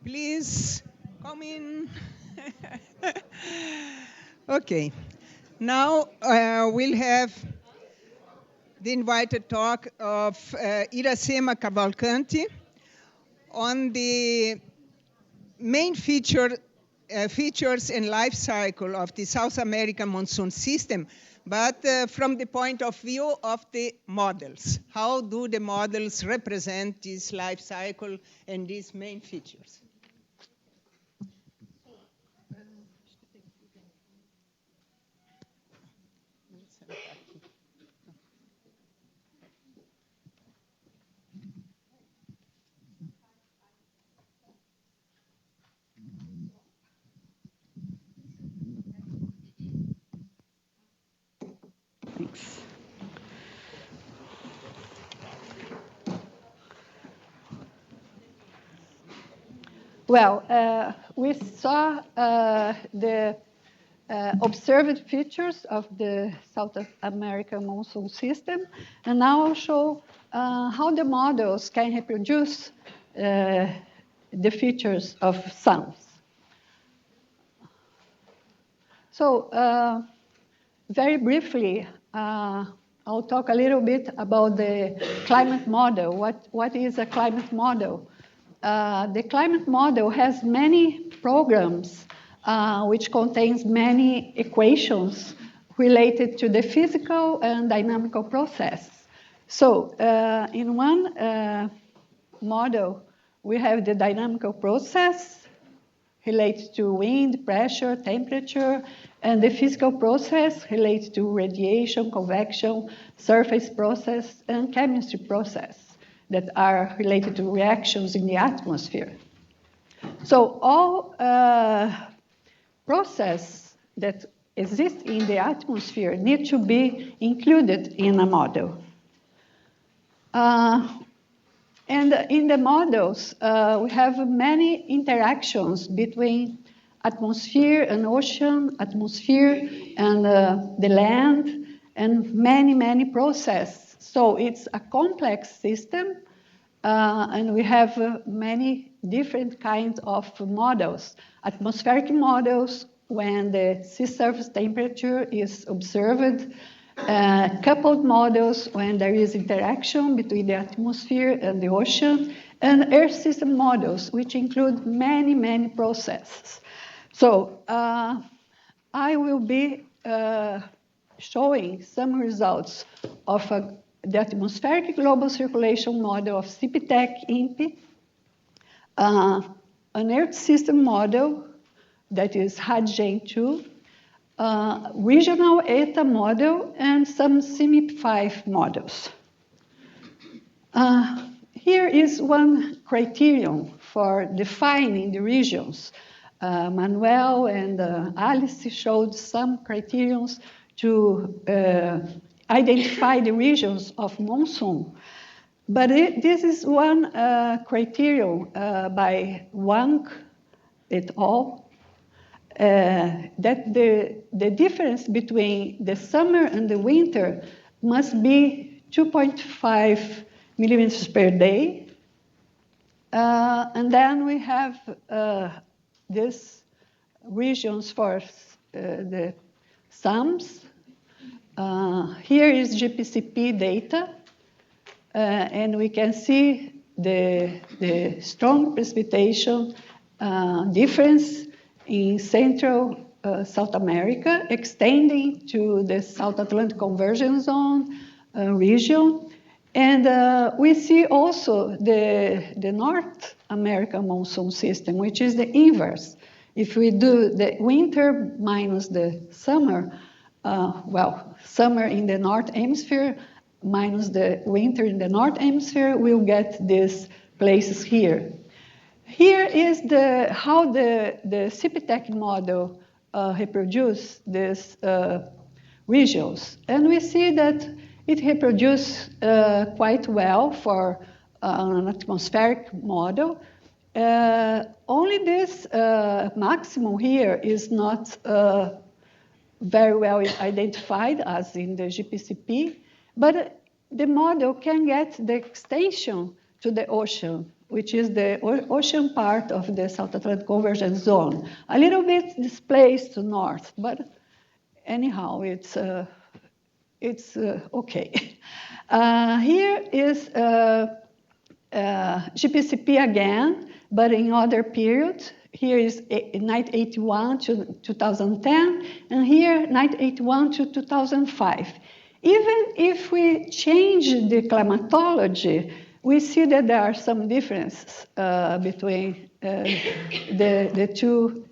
Please come in. Okay. Now we'll have the invited talk of Iracema Cavalcanti on the main features and life cycle of the South American monsoon system, but from the point of view of the models. How do the models represent this life cycle and these main features? Thanks. Well, we saw the observed features of the South American monsoon system, and now I'll show how the models can reproduce the features of SAMs. So, very briefly, I'll talk a little bit about the climate model. What is a climate model? The climate model has many programs which contains many equations related to the physical and dynamical process. So in one model, we have the dynamical process related to wind, pressure, temperature, and the physical process related to radiation, convection, surface process, and chemistry process that are related to reactions in the atmosphere. So all processes that exist in the atmosphere need to be included in a model. And in the models, we have many interactions between atmosphere and ocean, atmosphere and the land, and many processes. So it's a complex system, and we have many different kinds of models. Atmospheric models, when the sea surface temperature is observed, coupled models when there is interaction between the atmosphere and the ocean, and Earth system models, which include many processes. So I will be showing some results of the atmospheric global circulation model of CPTEC-INPE, an Earth system model that is HADGEN2, regional ETA model, and some CMIP5 models. Here is one criterion for defining the regions. Manuel and Alice showed some criterions to identify the regions of monsoon. But this is one criterion by Wang et al. That the difference between the summer and the winter must be 2.5 millimeters per day. And then we have these regions for the SAMs. Here is GPCP data, and we can see the strong precipitation difference in Central South America, extending to the South Atlantic Convergence Zone region. And we see also the North American monsoon system, which is the inverse. If we do the winter minus the summer, summer in the North Hemisphere minus the winter in the North Hemisphere, we'll get these places here. Here is how the CPTEC model reproduce these regions. And we see that it reproduces quite well for an atmospheric model. Only this maximum here is not very well identified as in the GPCP, but the model can get the extension to the ocean, which is the ocean part of the South Atlantic Convergence Zone. A little bit displaced to north, but anyhow, it's okay. Here is GPCP again, but in other periods. Here is 1981 to 2010, and here 1981 to 2005. Even if we change the climatology, we see that there are some differences between the two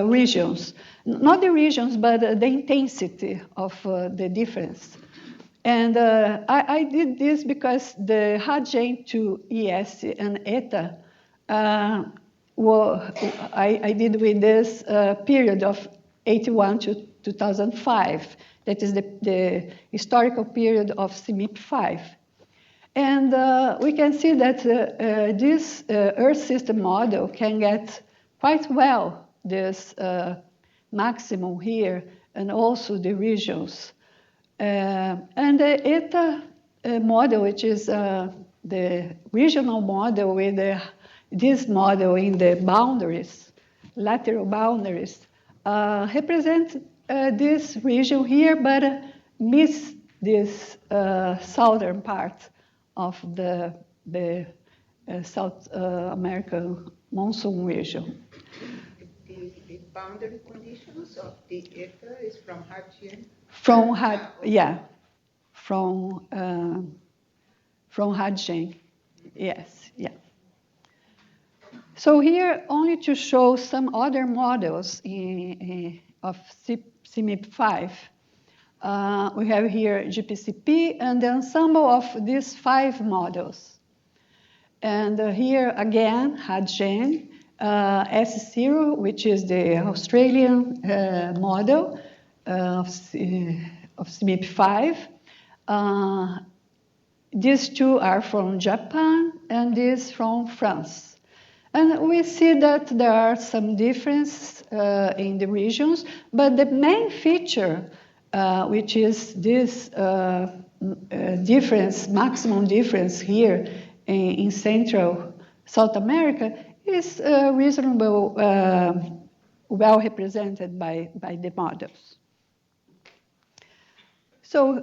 regions. Not the regions, but the intensity of the difference. And I did this because the HADGEN to ES and ETA, I did with this period of 81 to 2005. That is the historical period of CMIP-5. And we can see that this Earth system model can get quite well this maximum here and also the regions. And the ETA model, which is the regional model with this model in the boundaries, lateral boundaries, represent this region here, but miss this southern part of the South American monsoon region. The boundary conditions of the ETA is from HADGEN? From HADGEN, yes, yeah. So here, only to show some other models of CMIP-5, we have here GPCP and the ensemble of these 5 models. And here again, HADGEN, S0, which is the Australian model of CMIP-5. These 2 are from Japan and this from France. And we see that there are some differences in the regions, but the main feature, which is this difference, maximum difference here in Central South America, is reasonable, well represented by the models. So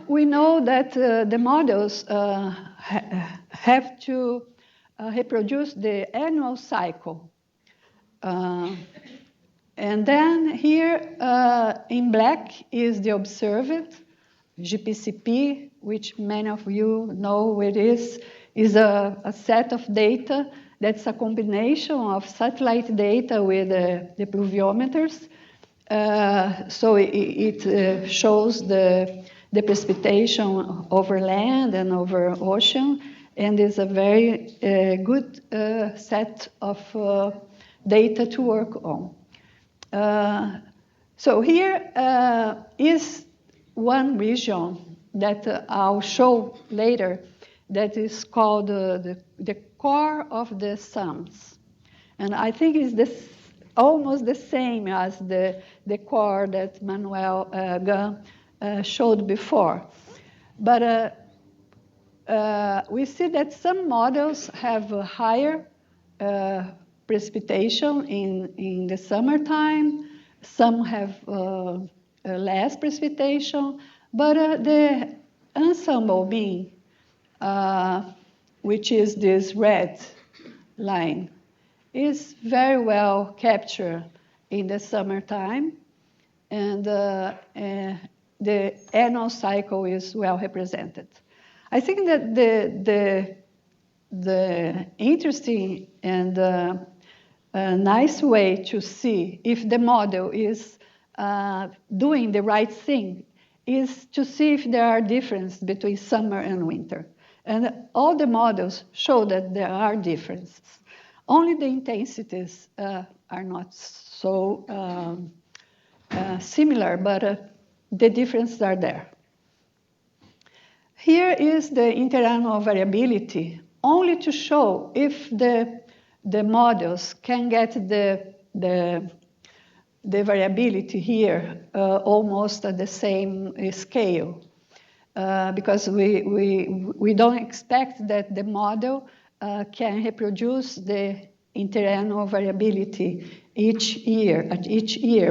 we know that the models have to reproduce the annual cycle. And then here in black is the observed GPCP, which many of you know it is a set of data that's a combination of satellite data with the pluviometers. So it shows the precipitation over land and over ocean, and is a very good set of data to work on. So here is one region that I'll show later that is called the core of the suns. And I think it's almost the same as the core that Manuel Gunn showed before. But we see that some models have a higher precipitation in the summertime, some have less precipitation, but the ensemble mean, which is this red line, is very well captured in the summertime, and the annual cycle is well represented. I think that the interesting and nice way to see if the model is doing the right thing is to see if there are differences between summer and winter. And all the models show that there are differences. Only the intensities are not so similar, but the differences are there. Here is the interannual variability, only to show if the models can get the variability here almost at the same scale. because we don't expect that the model can reproduce the interannual variability each year,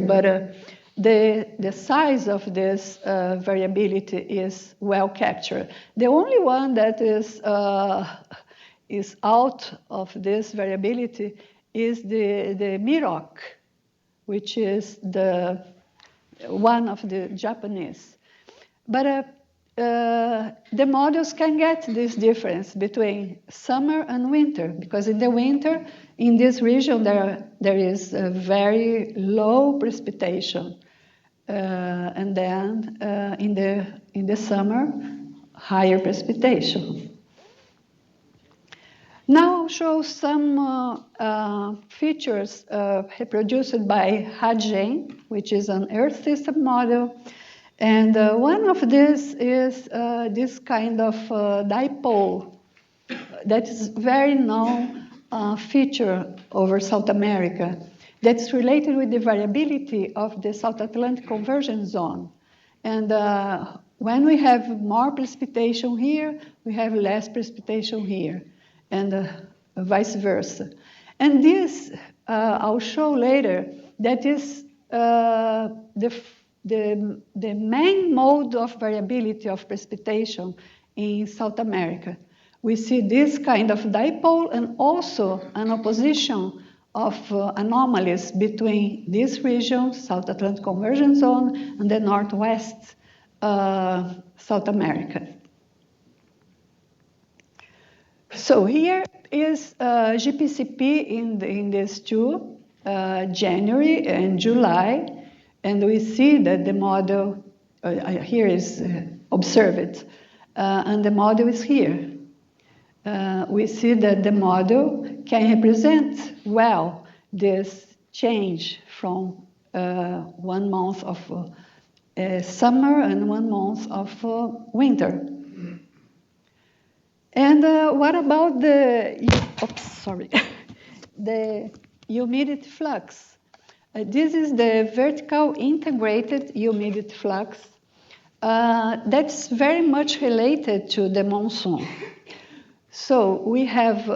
but the size of this variability is well captured. The only one that is out of this variability is the Mirok, which is one of the Japanese. But the models can get this difference between summer and winter, because in the winter, in this region, there is a very low precipitation. And then in the summer, higher precipitation. Now I'll show some features reproduced by Hadjen, which is an Earth system model. And one of these is this kind of dipole that is very known feature over South America that's related with the variability of the South Atlantic convergence zone. And when we have more precipitation here, we have less precipitation here, and vice versa. And this, I'll show later, that is the main mode of variability of precipitation in South America. We see this kind of dipole and also an opposition of anomalies between this region, South Atlantic Convergence Zone, and the Northwest South America. So here is GPCP in these two, January and July. And we see that the model here is observed, and the model is here. We see that the model can represent well this change from 1 month of summer and 1 month of winter. And what about the humidity flux? This is the vertical integrated humidity flux that's very much related to the monsoon. So we have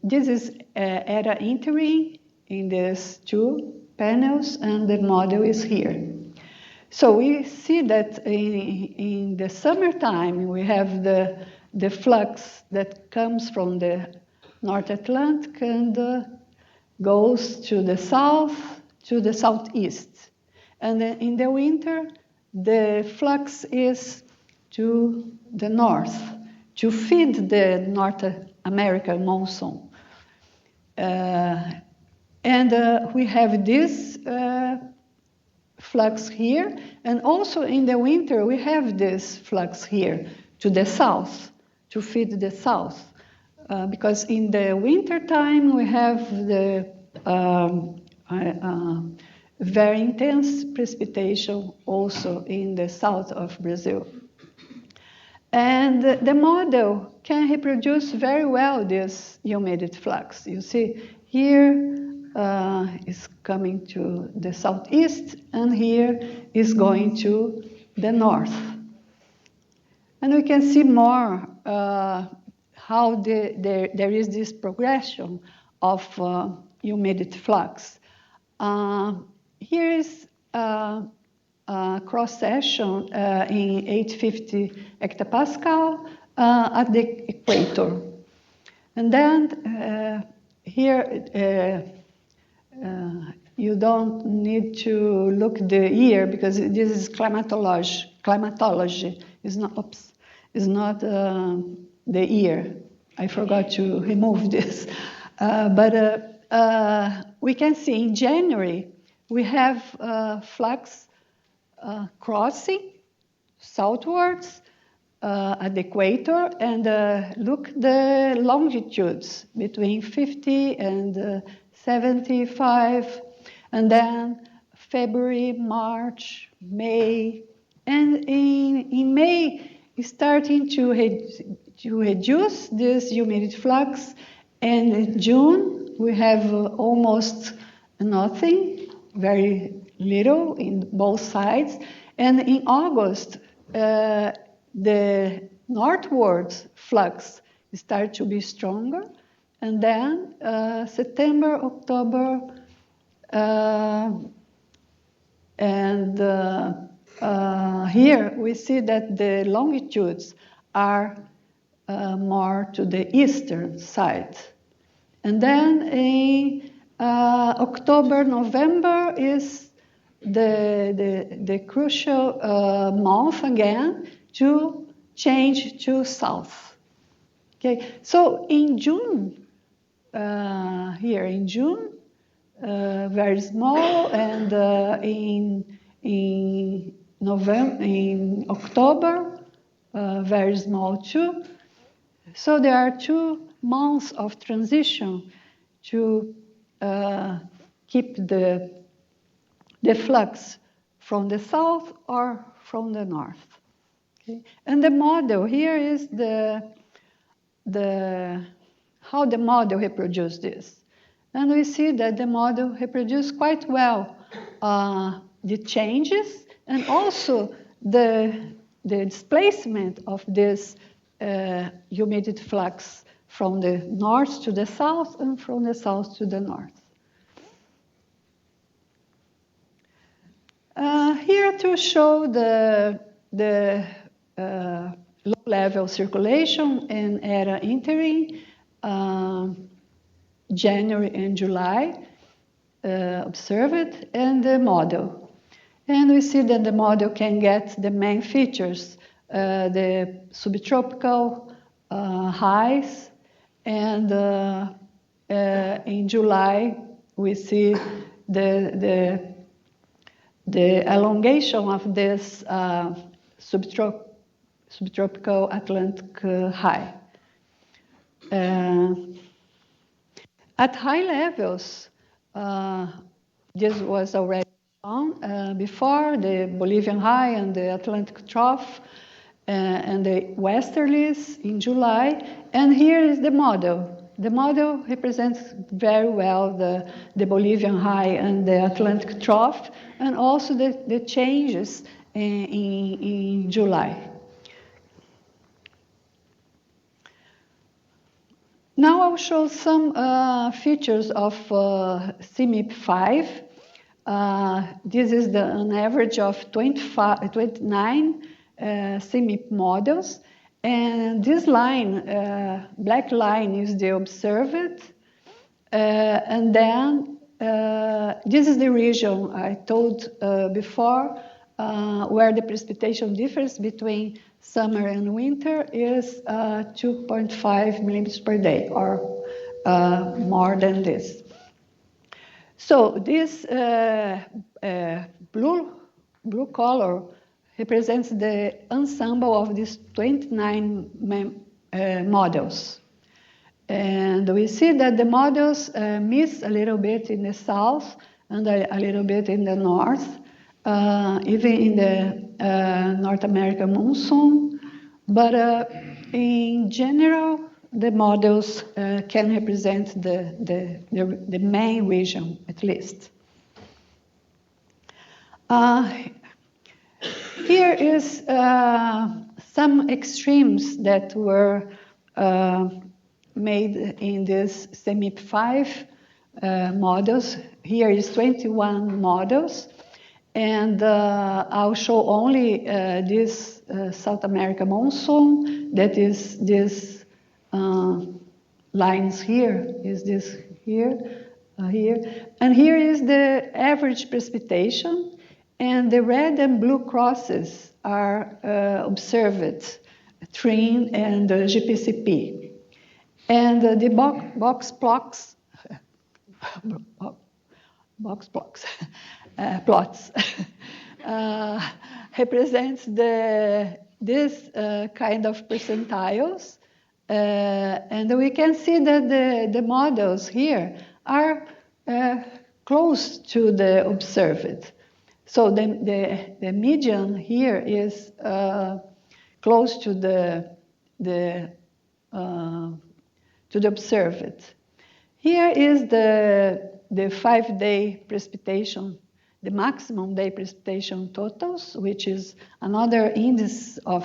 this is era interim in these two panels, and the model is here. So we see that in the summertime, we have the flux that comes from the North Atlantic and goes to the south, to the southeast. And then in the winter, the flux is to the north to feed the North American monsoon. And we have this flux here, and also in the winter, we have this flux here to the south, to feed the south. Because in the winter time, we have the very intense precipitation also in the south of Brazil. And the model can reproduce very well this humidity flux. You see here is coming to the southeast, and here is going to the north. And we can see more how there is this progression of humidity flux. Here is a cross-section in 850 hectopascal at the equator. And then here you don't need to look the year, because this is climatology. Climatology is not the year. I forgot to remove this. But we can see in January, we have flux crossing southwards at the equator, and look the longitudes between 50 and 75, and then February, March, May, and in May, it's starting to reduce this humidity flux, and in June, we have almost nothing, very little in both sides. And in August, the northward flux starts to be stronger, and then September, October, and here we see that the longitudes are more to the eastern side. And then in October, November is the crucial month again to change to south. Okay, so in June, here in June, very small, and in November, in October, very small too. So there are 2 months of transition to keep the flux from the south or from the north. Okay? And the model here is how the model reproduces this. And we see that the model reproduces quite well the changes and also the displacement of this humidity flux from the north to the south and from the south to the north. Here to show the low-level circulation in era interim, January and July observed, and the model. And we see that the model can get the main features, the subtropical highs, and in July we see the elongation of this subtropical Atlantic high. At high levels, this was already shown before, the Bolivian high and the Atlantic trough and the westerlies in July. And here is the model. The model represents very well the Bolivian high and the Atlantic trough, and also the changes in July. Now I'll show some features of CMIP5. This is an average of 29 CMIP models. And this line, black line, is the observed. And then this is the region I told before, where the precipitation difference between summer and winter is 2.5 millimeters per day, or more than this. So this blue color represents the ensemble of these 29 models. And we see that the models miss a little bit in the south and a little bit in the north, even in the North American monsoon. But in general, the models can represent the main region, at least. Here is some extremes that were made in this CMIP5 models. Here is 21 models. And I'll show only this South America monsoon, that is this lines here, is this here, here. And here is the average precipitation, and the red and blue crosses are observed, TRIN and GPCP. And the box plots represents this kind of percentiles. And we can see that the models here are close to the observed. So the median here is close to the observed. Here is the 5-day precipitation the maximum day precipitation totals, which is another index of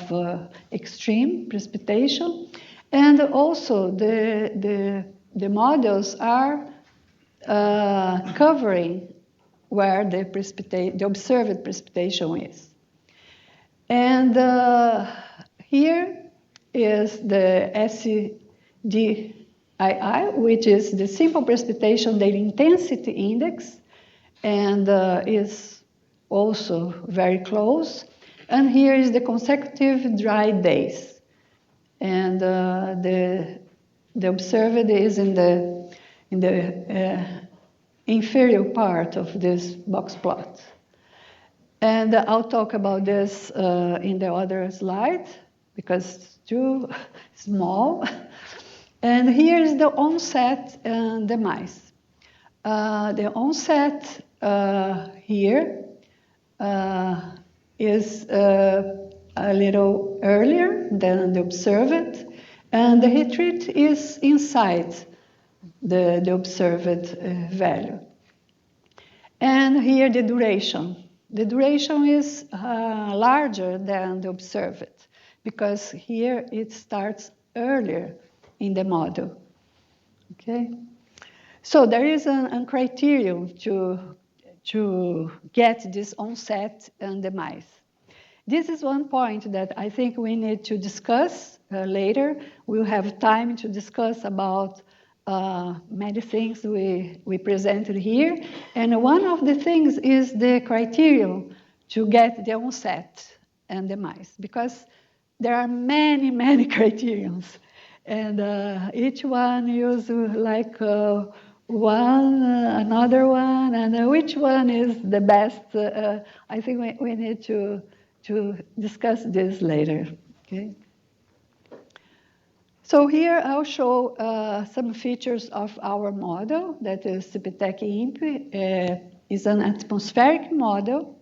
extreme precipitation. And also the models are covering where the observed precipitation is. And here is the SCDII, which is the Simple Precipitation Daily Intensity Index, and is also very close. And here is the consecutive dry days. And the observed is in the inferior part of this box plot. And I'll talk about this in the other slide, because it's too small. And here's the onset and demise. The onset here is a little earlier than the observed, and the retreat is inside the observed value. And here the duration. The duration is larger than the observed, because here it starts earlier in the model. Okay? So there is a criterion to get this onset and demise. This is one point that I think we need to discuss later. We'll have time to discuss about many things we presented here. And one of the things is the criterion to get the onset and demise, because there are many, many criterions. And each one uses like one, another one, and which one is the best? I think we need to discuss this later. Okay. So here I'll show some features of our model, that is CPTEC-INPE. Is an atmospheric model.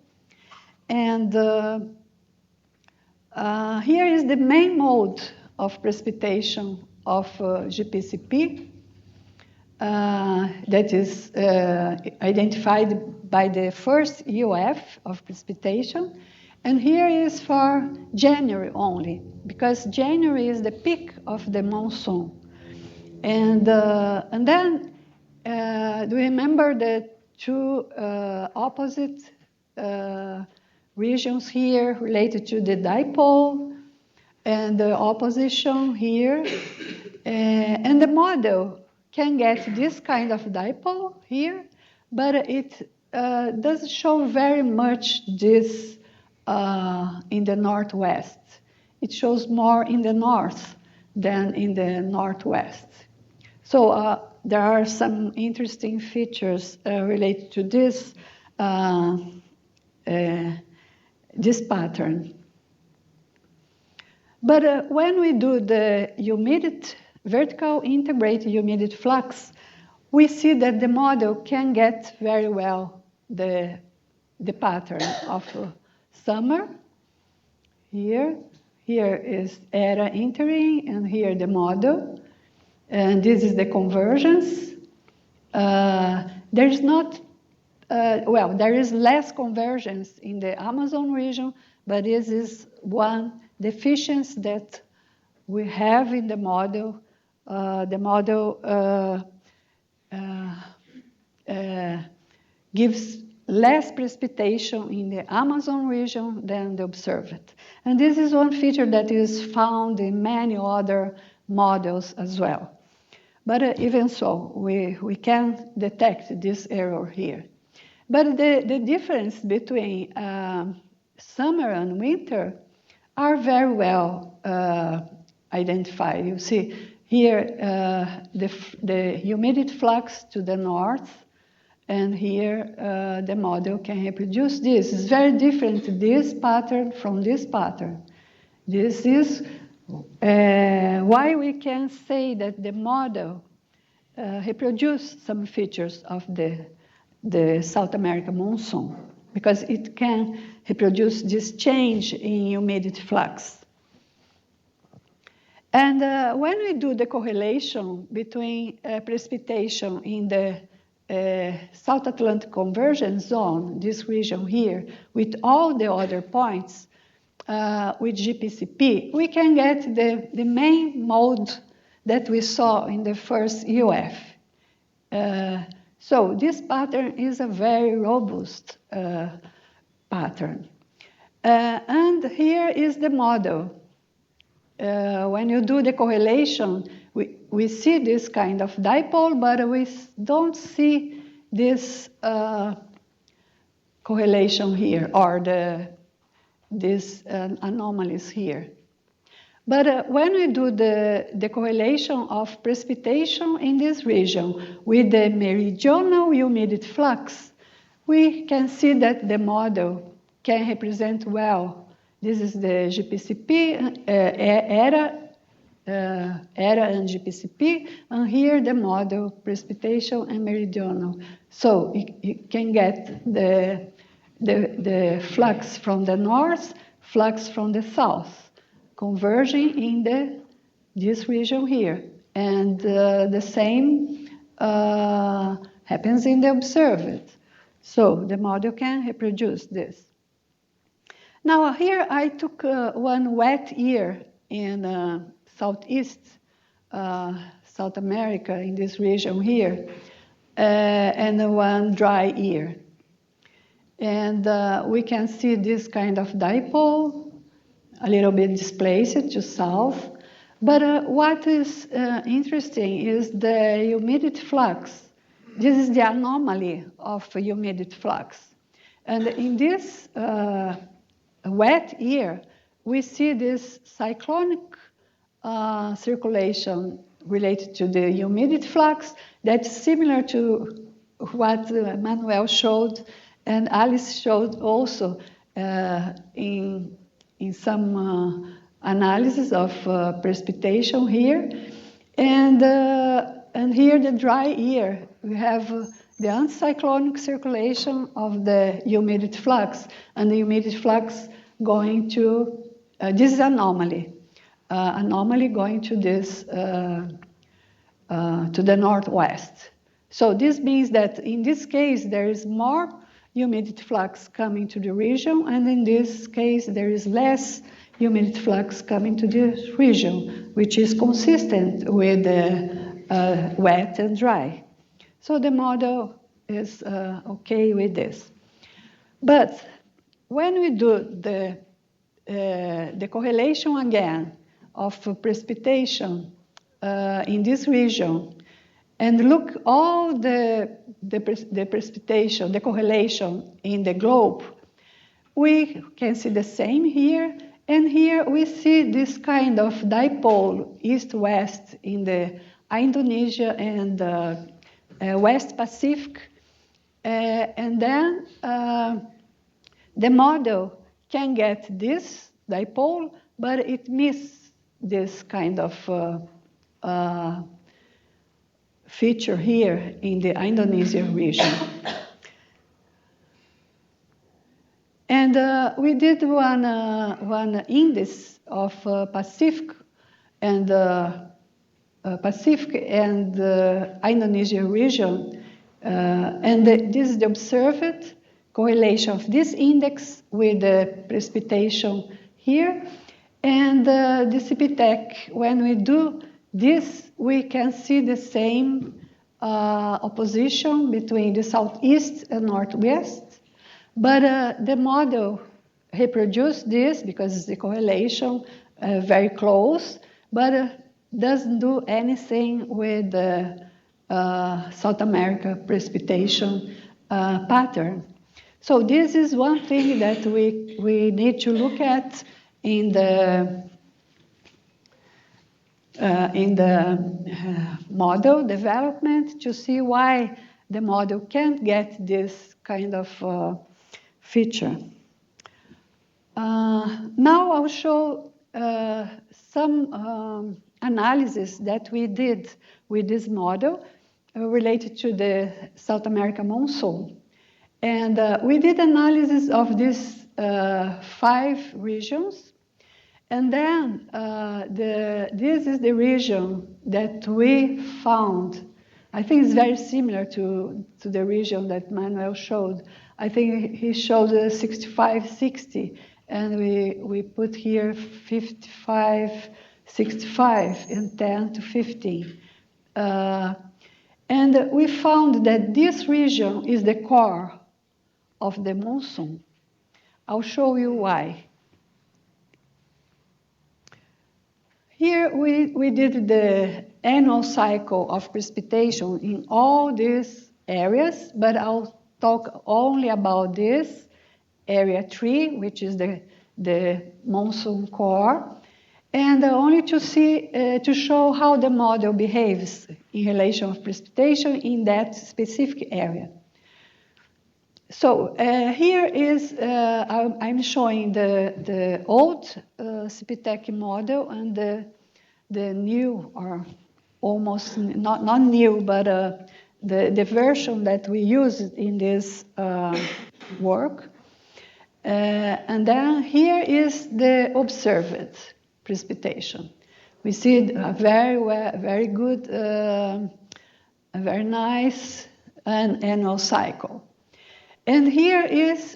And here is the main mode of precipitation of GPCP. That is identified by the first UF of precipitation. And here is for January only, because January is the peak of the monsoon. And then, do you remember the two opposite regions here related to the dipole and the opposition here? And the model can get this kind of dipole here, but it doesn't show very much this in the northwest. It shows more in the north than in the northwest. So there are some interesting features related to this pattern. But when we do the vertical integrated humidity flux, we see that the model can get very well the pattern of summer. Here is ERA entering, and here the model. And this is the convergence. There is not, there is less convergence in the Amazon region, but this is one deficiency that we have in the model. The model gives less precipitation in the Amazon region than the observed. And this is one feature that is found in many other models as well. But even so, we can detect this error here. But the difference between summer and winter are very well identified. You see here the humidity flux to the north, and here the model can reproduce this. It's very different, this pattern from this pattern. This is why we can say that the model reproduces some features of the South American monsoon, because it can reproduce this change in humidity flux. And when we do the correlation between precipitation in the South Atlantic convergence zone, this region here, with all the other points, with GPCP, we can get the main mode that we saw in the first UF. So this pattern is a very robust pattern. And here is the model. When you do the correlation, we see this kind of dipole, but we don't see this correlation here, or these anomalies here. But when we do the correlation of precipitation in this region with the meridional humidity flux, we can see that the model can represent well. This is the GPCP, ERA and GPCP, and here the model precipitation and meridional. So you can get the flux from the north, flux from the south, converging in this region here. And the same happens in the observed. So the model can reproduce this. Now here I took one wet year in southeast South America, in this region here, and one dry year. And we can see this kind of dipole, a little bit displaced to south. But what is interesting is the humidity flux. This is the anomaly of humidity flux. And in this wet year, we see this cyclonic circulation related to the humidity flux that's similar to what Manuel showed and Alice showed also in some analysis of precipitation here. And here the dry year, we have the anticyclonic circulation of the humidity flux, and the humidity flux going to, this is anomaly going to this, to the northwest. So this means that in this case, there is more humidity flux coming to the region, and in this case, there is less humidity flux coming to this region, which is consistent with the wet and dry. So the model is okay with this. But when we do the correlation again of precipitation in this region, and look all the precipitation, the correlation in the globe, we can see the same here. And here we see this kind of dipole east-west in the Indonesia and West Pacific. And then the model can get this dipole, but it misses this kind of feature here in the Indonesia region. And we did one index of Pacific and Indonesia region, and this is the observed correlation of this index with the precipitation here. And the CPTEC, when we do this, we can see the same opposition between the southeast and northwest. But the model reproduced this because the correlation very close, but doesn't do anything with the South America precipitation pattern. So this is one thing that we need to look at in the model development to see why the model can't get this kind of feature. Now I'll show some analysis that we did with this model related to the South American monsoon. And we did analysis of these 5 regions. And then this is the region that we found I think it's very similar to the region that Manuel showed. I think he showed 65, 60, and we put here 55, 65, and 10 to 15. And we found that this region is the core of the monsoon. I'll show you why. Here we did the annual cycle of precipitation in all these areas, but I'll talk only about this area 3, which is the monsoon core, and only to see to show how the model behaves in relation of precipitation in that specific area. So here is I'm showing the old CPTEC model and the new, or almost not new, but the version that we used in this work. And then here is the observed precipitation. We see a very good, a very nice annual cycle. And here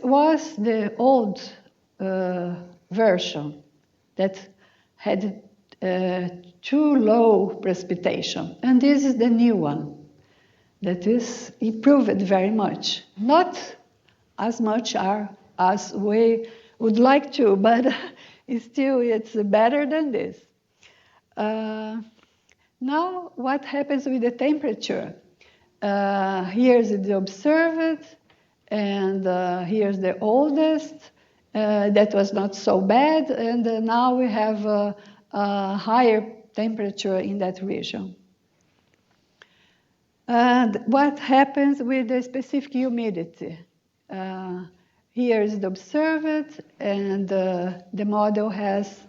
was the old version that had too low precipitation. And this is the new one that is improved very much. Not as much as we would like to, but still it's better than this. Now what happens with the temperature? Here's the observed, and here's the oldest. That was not so bad, and now we have a higher temperature in that region. And what happens with the specific humidity? Here is the observed, and the model has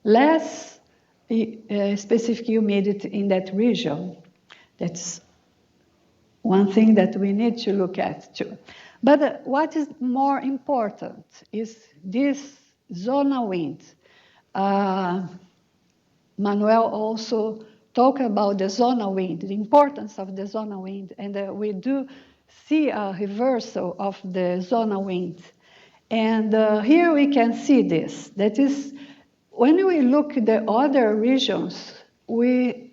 less specific humidity in that region. That's one thing that we need to look at too. But what is more important is this zonal wind. Manuel also talked about the zonal wind, the importance of the zonal wind, and we do see a reversal of the zonal wind. And here we can see this. That is, when we look at the other regions, we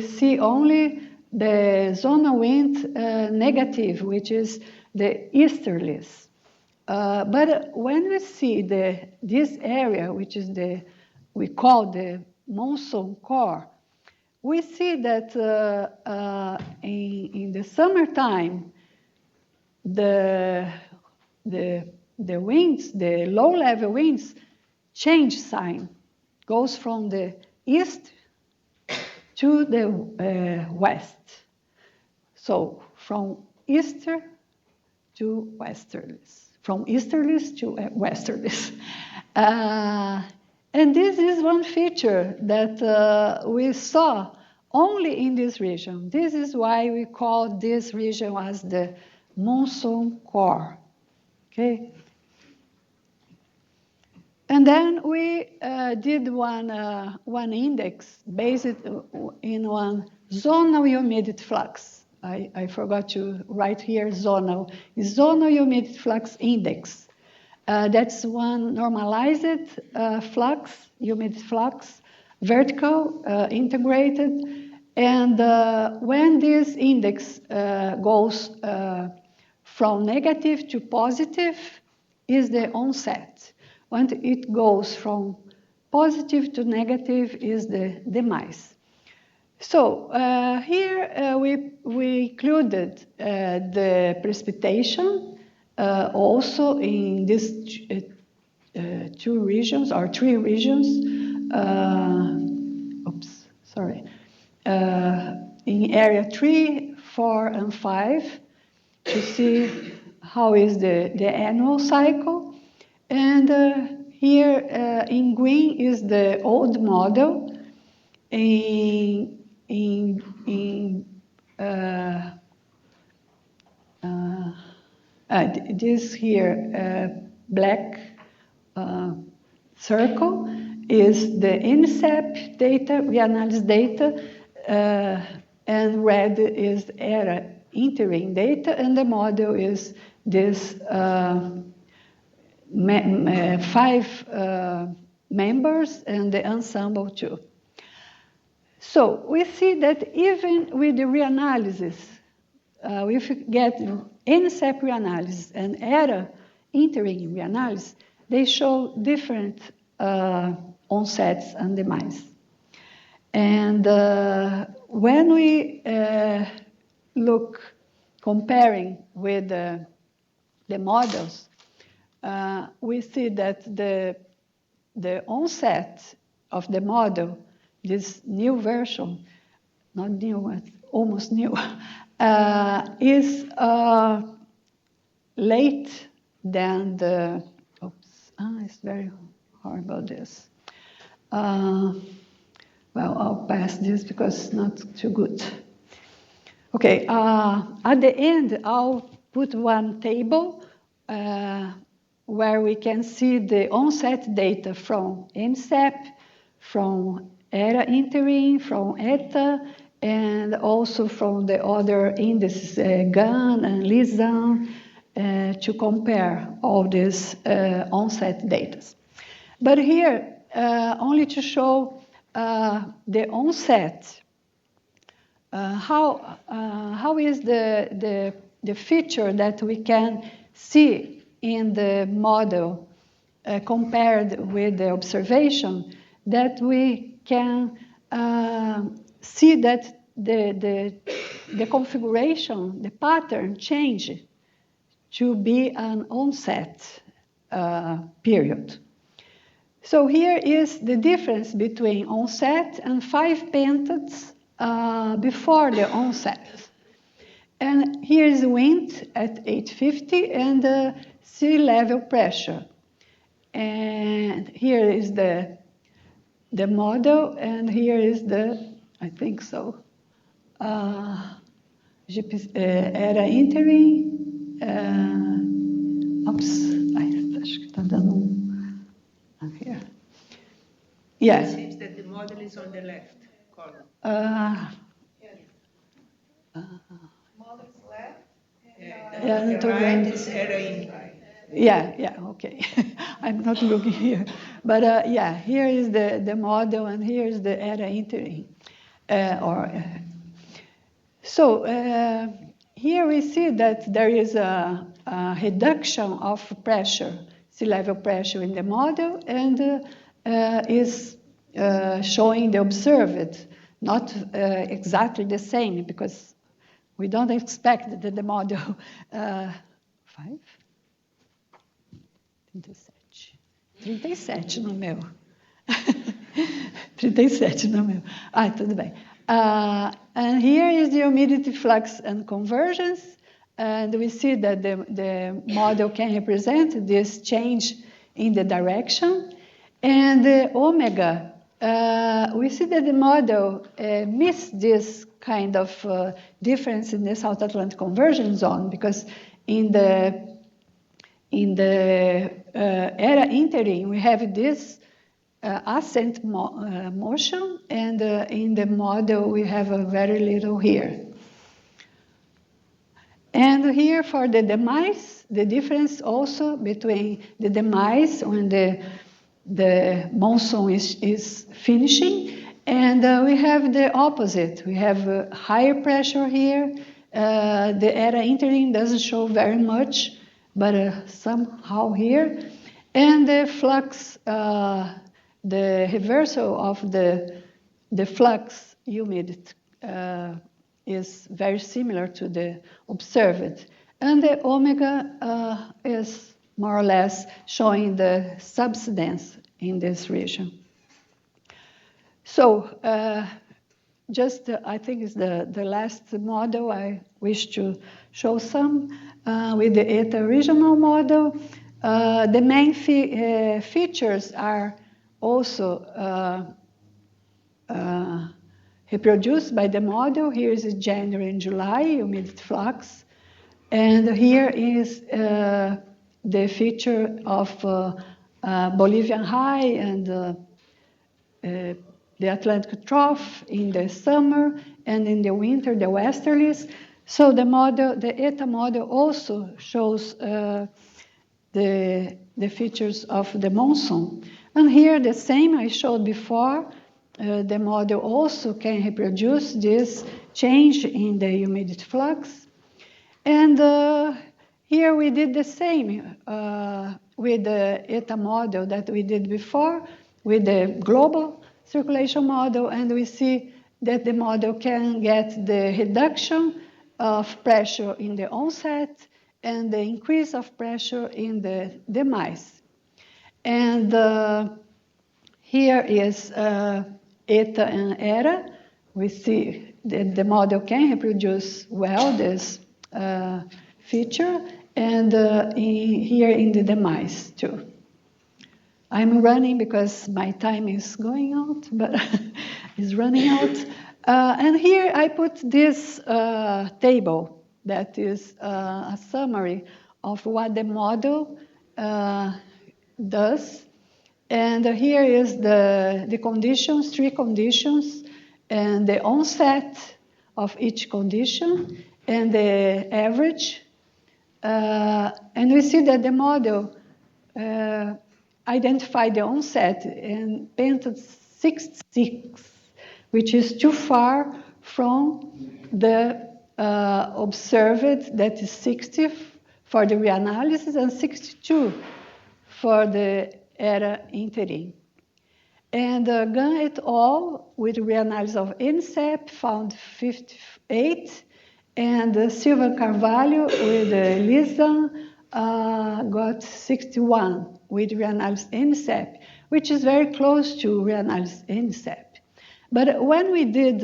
see only the zonal wind negative, which is the easterlies. But when we see this area, which is we call the monsoon core, we see that in the summertime, the winds, the low-level winds, change sign, goes from the east to the west. So from easter to westerlies, from easterlies to westerlies. And this is one feature that we saw only in this region. This is why we call this region as the monsoon core, okay? And then we did one index based in one zonal humidity flux. I forgot to write here zonal. Zonal humidity flux index. That's one normalized flux, humidity flux, vertical, integrated. And when this index goes from negative to positive is the onset. When it goes from positive to negative is the demise. So here we included the precipitation also in these two regions or three regions. In area 3, 4, and 5 to see how is the annual cycle. And here in green is the old model. This here black circle is the INSEP data, reanalysis data, and red is ERA interim data, and the model is this 5 members and the ensemble too. So we see that even with the reanalysis, if we get NSEP reanalysis and ERA interim reanalysis, they show different onsets and demise. And when we look comparing with the models, we see that the onset of the model, this new version, not new, almost new, is late than the, it's very hard about this. Well, I'll pass this because it's not too good. Okay, at the end, I'll put one table where we can see the onset data from NSEP, from ERA interim, from ETA, and also from the other indices, GAN and LISAN, to compare all these onset data. But here, only to show the onset, how is the feature that we can see in the model compared with the observation, that we can see that the configuration, the pattern change to be an onset period. So here is the difference between onset and 5 pentads before the onset. And here is wind at 850 and the sea level pressure. And here is the model, and here is the, I think so, ERA interim. Acho que está dando here. Yeah. It seems that the model is on the left column. Model is left. And the right is ERA interim. Yeah, okay. I'm not looking here. But yeah, here is the model, and here is the ERA interim. So here we see that there is a reduction of pressure, sea level pressure in the model, and is showing the observed, not exactly the same, because we don't expect that the model 5? 37 no meu. 37 no meu. Tudo bem. And here is the humidity flux and convergence. And we see that the model can represent this change in the direction. And the omega, we see that the model missed this kind of difference in the South Atlantic convergence zone, because in the ERA interim, we have this ascent motion, and in the model, we have a very little here. And here for the demise, the difference also between the demise when the monsoon is finishing, and we have the opposite. We have higher pressure here. The ERA interim doesn't show very much, but somehow here. And the flux, the reversal of the flux humidity is very similar to the observed. And the omega is more or less showing the subsidence in this region. So just I think it's the last model I wish to show some with the ETA regional model. The main features are also reproduced by the model. Here is January and July humidity flux. And here is the feature of Bolivian high and the Atlantic trough in the summer, and in the winter, the westerlies. So the model, the ETA model also shows the features of the monsoon. And here the same I showed before, the model also can reproduce this change in the humidity flux. And here we did the same with the ETA model that we did before, with the global circulation model, and we see that the model can get the reduction of pressure in the onset and the increase of pressure in the demise. And here is ETA and ERA. We see that the model can reproduce well this feature, and here in the demise too. I'm running because my time is going out, but it's running out. And here I put this table that is a summary of what the model does. And here is the conditions, 3 conditions, and the onset of each condition, and the average. And we see that the model identified the onset and painted 66, which is too far from the observed, that is 60 for the reanalysis and 62 for the ERA interim. And Gunn et al. With reanalysis of INSEP found 58, and Silva and Carvalho with Lisa got 61 with reanalysis INSEP, which is very close to reanalysis INSEP. But when we did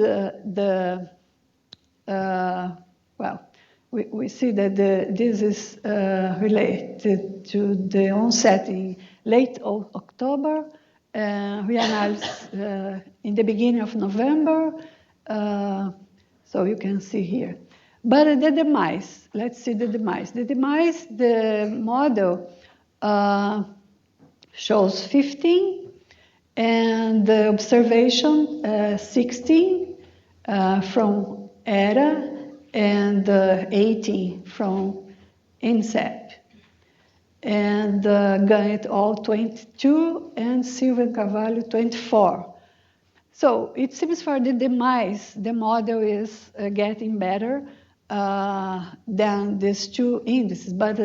we see that this is related to the onset in late October, reanalysis in the beginning of November, so you can see here. But the demise, let's see the demise. The demise, the model shows 15, and the observation 16 from ERA, and 18 from INSEP. And Gunn et al. 22, and Silva and Carvalho 24. So it seems for the demise, the model is getting better than these 2 indices, but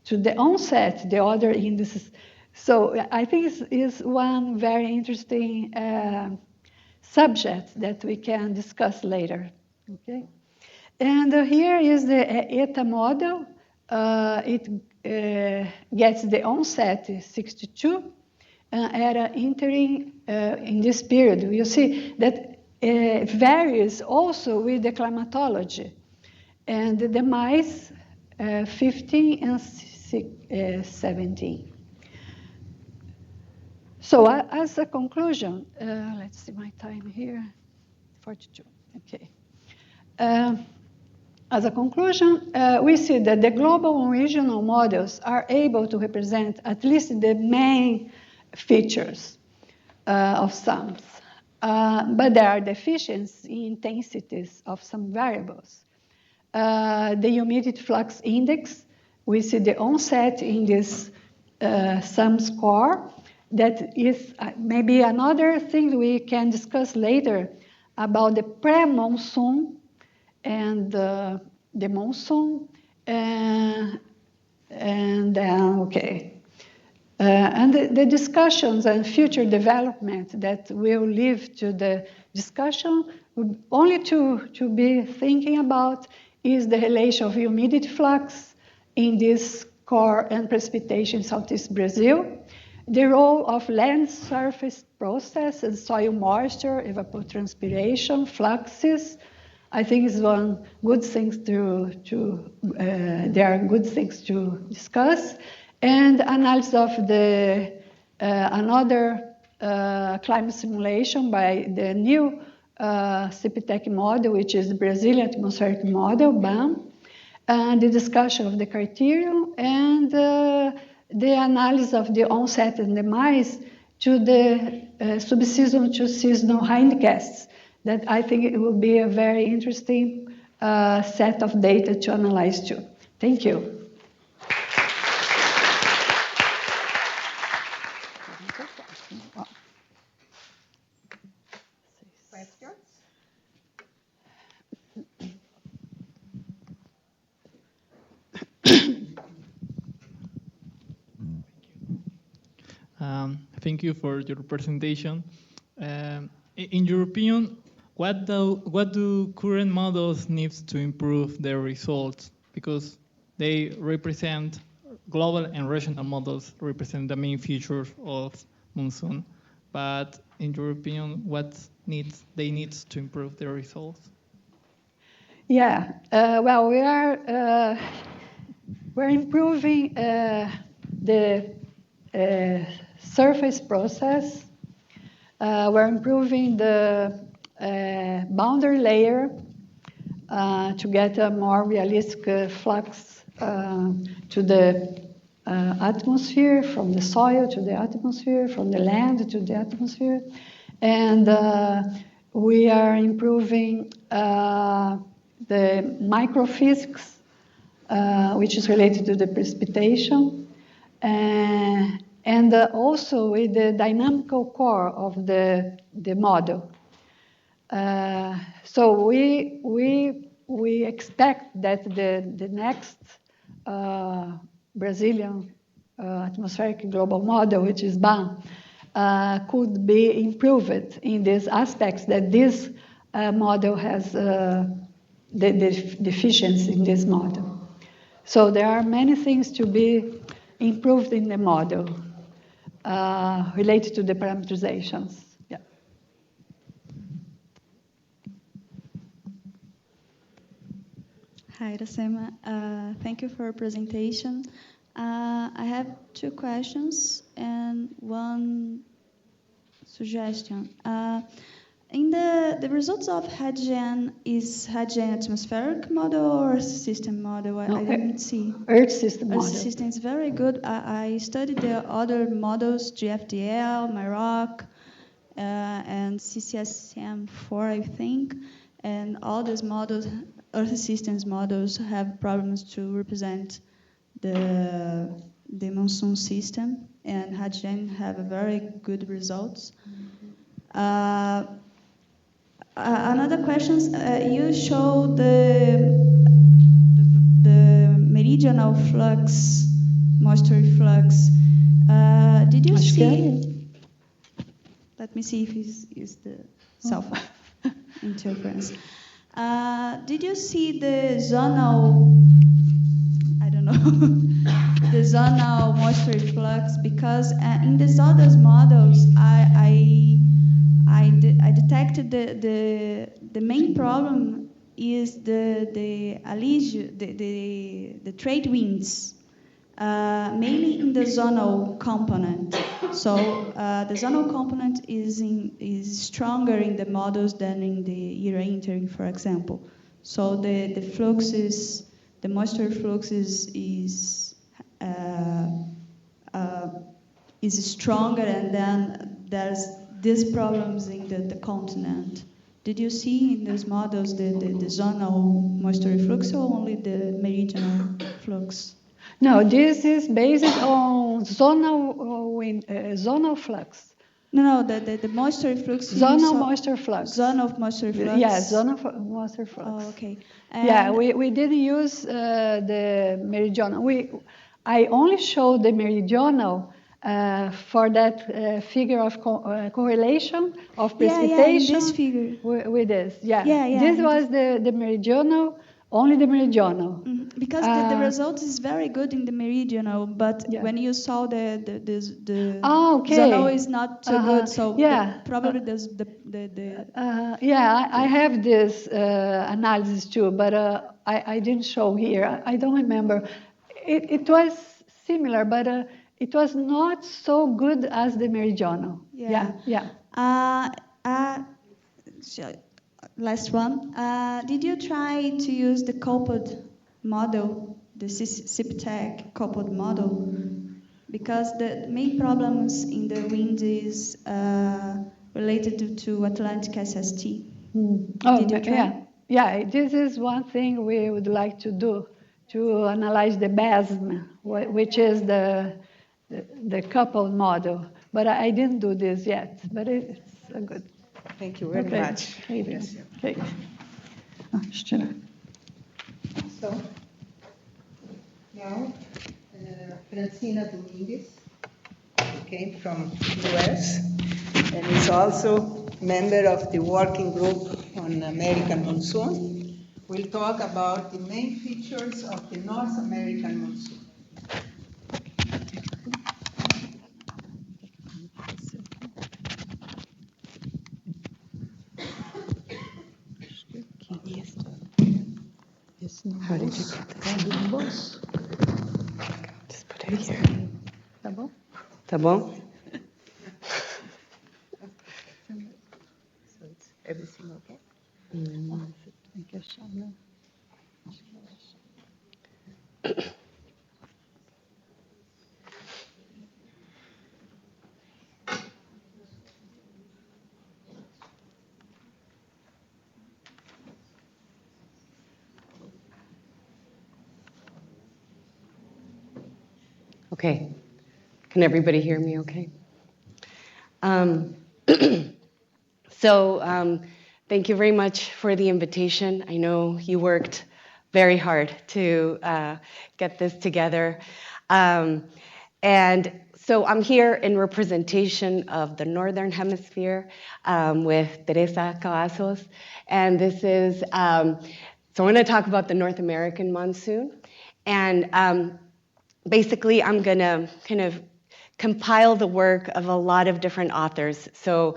to the onset, the other indices. So I think it's one very interesting subject that we can discuss later. Okay, and here is the ETA model. It gets the onset 62, ERA interim in this period. You see that it varies also with the climatology. And the demise 15 and 17. So as a conclusion, let's see my time here, 42, okay. As a conclusion, we see that the global and regional models are able to represent at least the main features of SAMs, but there are deficiencies in intensities of some variables. The humidity flux index, we see the onset in this SAM score. That is maybe another thing we can discuss later about the pre-monsoon and the monsoon, and the discussions and future development that will lead to the discussion, only to be thinking about is the relation of humidity flux in this core and precipitation in Southeast Brazil, the role of land surface process and soil moisture, evapotranspiration, fluxes. I think it's one good things there are good things to discuss, and analysis of the another climate simulation by the new CPTEC model, which is the Brazilian atmospheric model, BAM, and the discussion of the criterion, and the analysis of the onset and demise to the subseasonal to seasonal hindcasts. That I think it will be a very interesting set of data to analyze too. Thank you. Questions? Thank you for your presentation. In your opinion, what do current models need to improve their results? Because they represent global and regional models represent the main features of monsoon. But in your opinion, what they need to improve their results? Yeah, well, we're improving the surface process. We're improving the boundary layer to get a more realistic flux to the atmosphere, from the soil to the atmosphere, from the land to the atmosphere. And we are improving the microphysics, which is related to the precipitation, and also with the dynamical core of the model. So we expect that the next Brazilian atmospheric global model, which is BAM, could be improved in these aspects, that this model has the deficiency in this model. So there are many things to be improved in the model related to the parameterizations. Yeah. Hi, Iracema. Thank you for your presentation. I have two questions and one suggestion. In the results of HydGen, is HydGen atmospheric model or Earth system model? I didn't see. Earth system model. Earth system is very good. I studied the other models, GFDL, MyRock, and CCSM4, I think. And all these models, Earth systems models, have problems to represent the monsoon system, and HydGen have a very good results. Another question, you showed the meridional flux, moisture flux. Did you see? Let me see if it's the self-interference. Did you see the zonal? I don't know. The zonal moisture flux, because in these other models, I detected the main problem is the trade winds, mainly in the zonal component. So the zonal component is stronger in the models than in the era entering, for example. So the flux is, the moisture flux is stronger, and then there's these problems in the continent. Did you see in those models the zonal moisture flux or only the meridional flux? No, this is based on zonal flux. No, the moisture flux. Zonal moisture flux. Zonal moisture flux. Yes, zonal moisture flux. Oh, okay. Yeah, we didn't use the meridional. I only showed the meridional for that figure of correlation of precipitation. In this figure. With this, yeah. Yeah. This was the meridional, only the meridional. Because the result is very good in the meridional, but when you saw the zonal is not too good, so probably there's I have this analysis too, but I didn't show here. I don't remember. It was similar, but it was not so good as the meridional. Last one. Did you try to use the coupled model, the CPTEC coupled model? because the main problems in the wind is related to Atlantic SST. Did you try? Yeah, this is one thing we would like to do, to analyze the BASM, which is the coupled model. But I didn't do this yet, but it's a good. Thank you very much. Yes. Okay. So, now, Francina Dominguez came from US and is also member of the working group on American Monsoon. We'll talk about the main features of the North American monsoon. How did you get this? Just put it here. Tá bom? Tá bom? So it's everything okay? Tem que achar, né? Okay. Can everybody hear me okay? Thank you very much for the invitation. I know you worked very hard to get this together. And so I'm here in representation of the Northern Hemisphere with Teresa Cavazos. And this is, so I'm going to talk about the North American monsoon. And basically, I'm going to kind of compile the work of a lot of different authors. So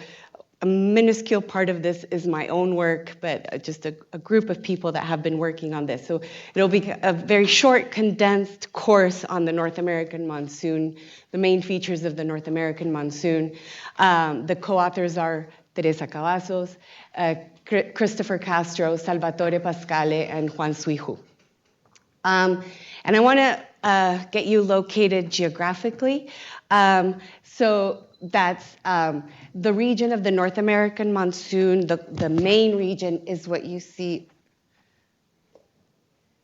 a minuscule part of this is my own work, but just a group of people that have been working on this. So it'll be a very short, condensed course on the North American monsoon, the main features of the North American monsoon. The co-authors are Teresa Cavazos, Christopher Castro, Salvatore Pascale, and Juan Suiju. And I want to get you located geographically. So that's the region of the North American monsoon. The main region is what you see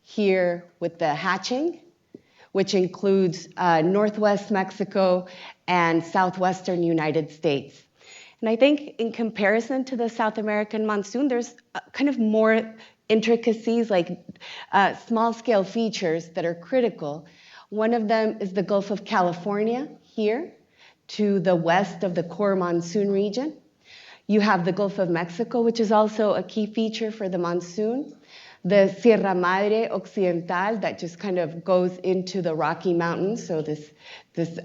here with the hatching, which includes northwest Mexico and southwestern United States. And I think in comparison to the South American monsoon, there's kind of more intricacies, like small-scale features that are critical. One of them is the Gulf of California here to the west of the core monsoon region. You have the Gulf of Mexico, which is also a key feature for the monsoon. The Sierra Madre Occidental that just kind of goes into the Rocky Mountains, so this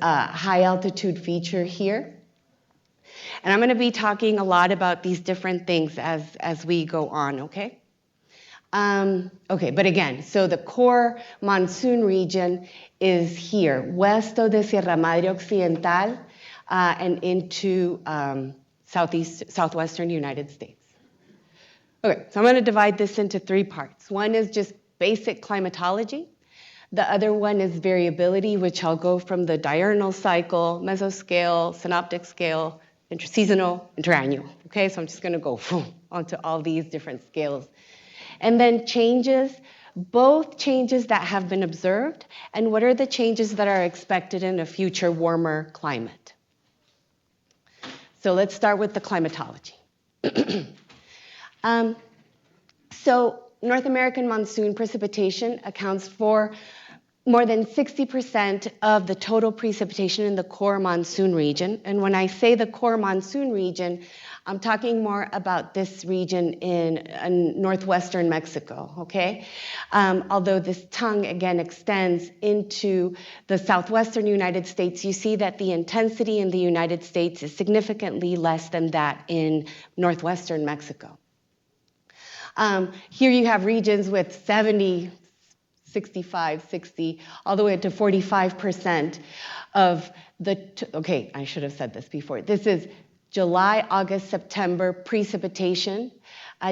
high altitude feature here. And I'm going to be talking a lot about these different things as we go on, okay? Okay, but again, so the core monsoon region is here, west of the Sierra Madre Occidental and into southwestern United States. Okay, so I'm going to divide this into three parts. One is just basic climatology. The other one is variability, which I'll go from the diurnal cycle, mesoscale, synoptic scale, intraseasonal, interannual. Okay, so I'm just going to go onto all these different scales. And then changes, both changes that have been observed, and what are the changes that are expected in a future warmer climate. So let's start with the climatology. So North American monsoon precipitation accounts for more than 60% of the total precipitation in the core monsoon region. And when I say the core monsoon region, I'm talking more about this region in northwestern Mexico, okay? Although this tongue, again, extends into the southwestern United States, you see that the intensity in the United States is significantly less than that in northwestern Mexico. Here you have regions with 70, 65, 60, all the way to 45% of the, okay, I should have said this before. This is July, August, September precipitation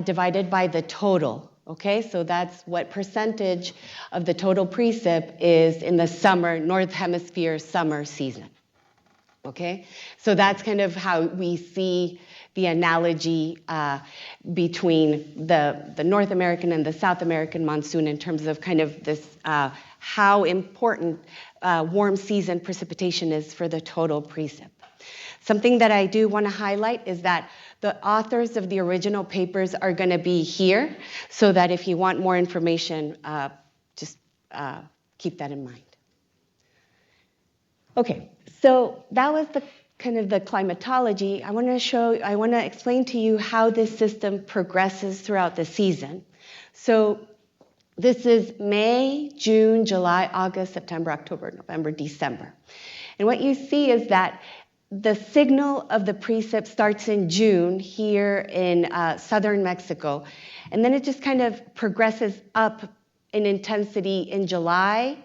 divided by the total Okay, so that's what percentage of the total precip is in the summer, North Hemisphere summer season. Okay, so that's kind of how we see the analogy between the North American and the South American monsoon in terms of kind of this, how important warm season precipitation is for the total precip. Something that I do want to highlight is that the authors of the original papers are going to be here, so that if you want more information, just keep that in mind. Okay, so that was the kind of the climatology. I want to explain to you how this system progresses throughout the season. So this is May, June, July, August, September, October, November, December. And what you see is that the signal of the precip starts in June here in southern Mexico, and then it just kind of progresses up in intensity in July,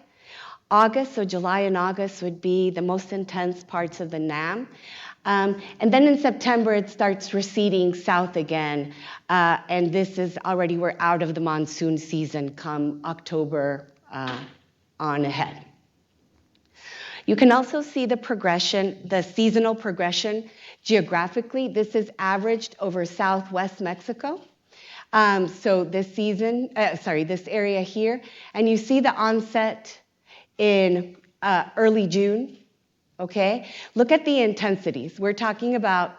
August. So July and August would be the most intense parts of the NAM. And then in September, it starts receding south again, and this is already, we're out of the monsoon season come October on ahead. You can also see the progression, the seasonal progression geographically. This is averaged over southwest Mexico. So this season, this area here, and you see the onset in early June, okay? Look at the intensities. We're talking about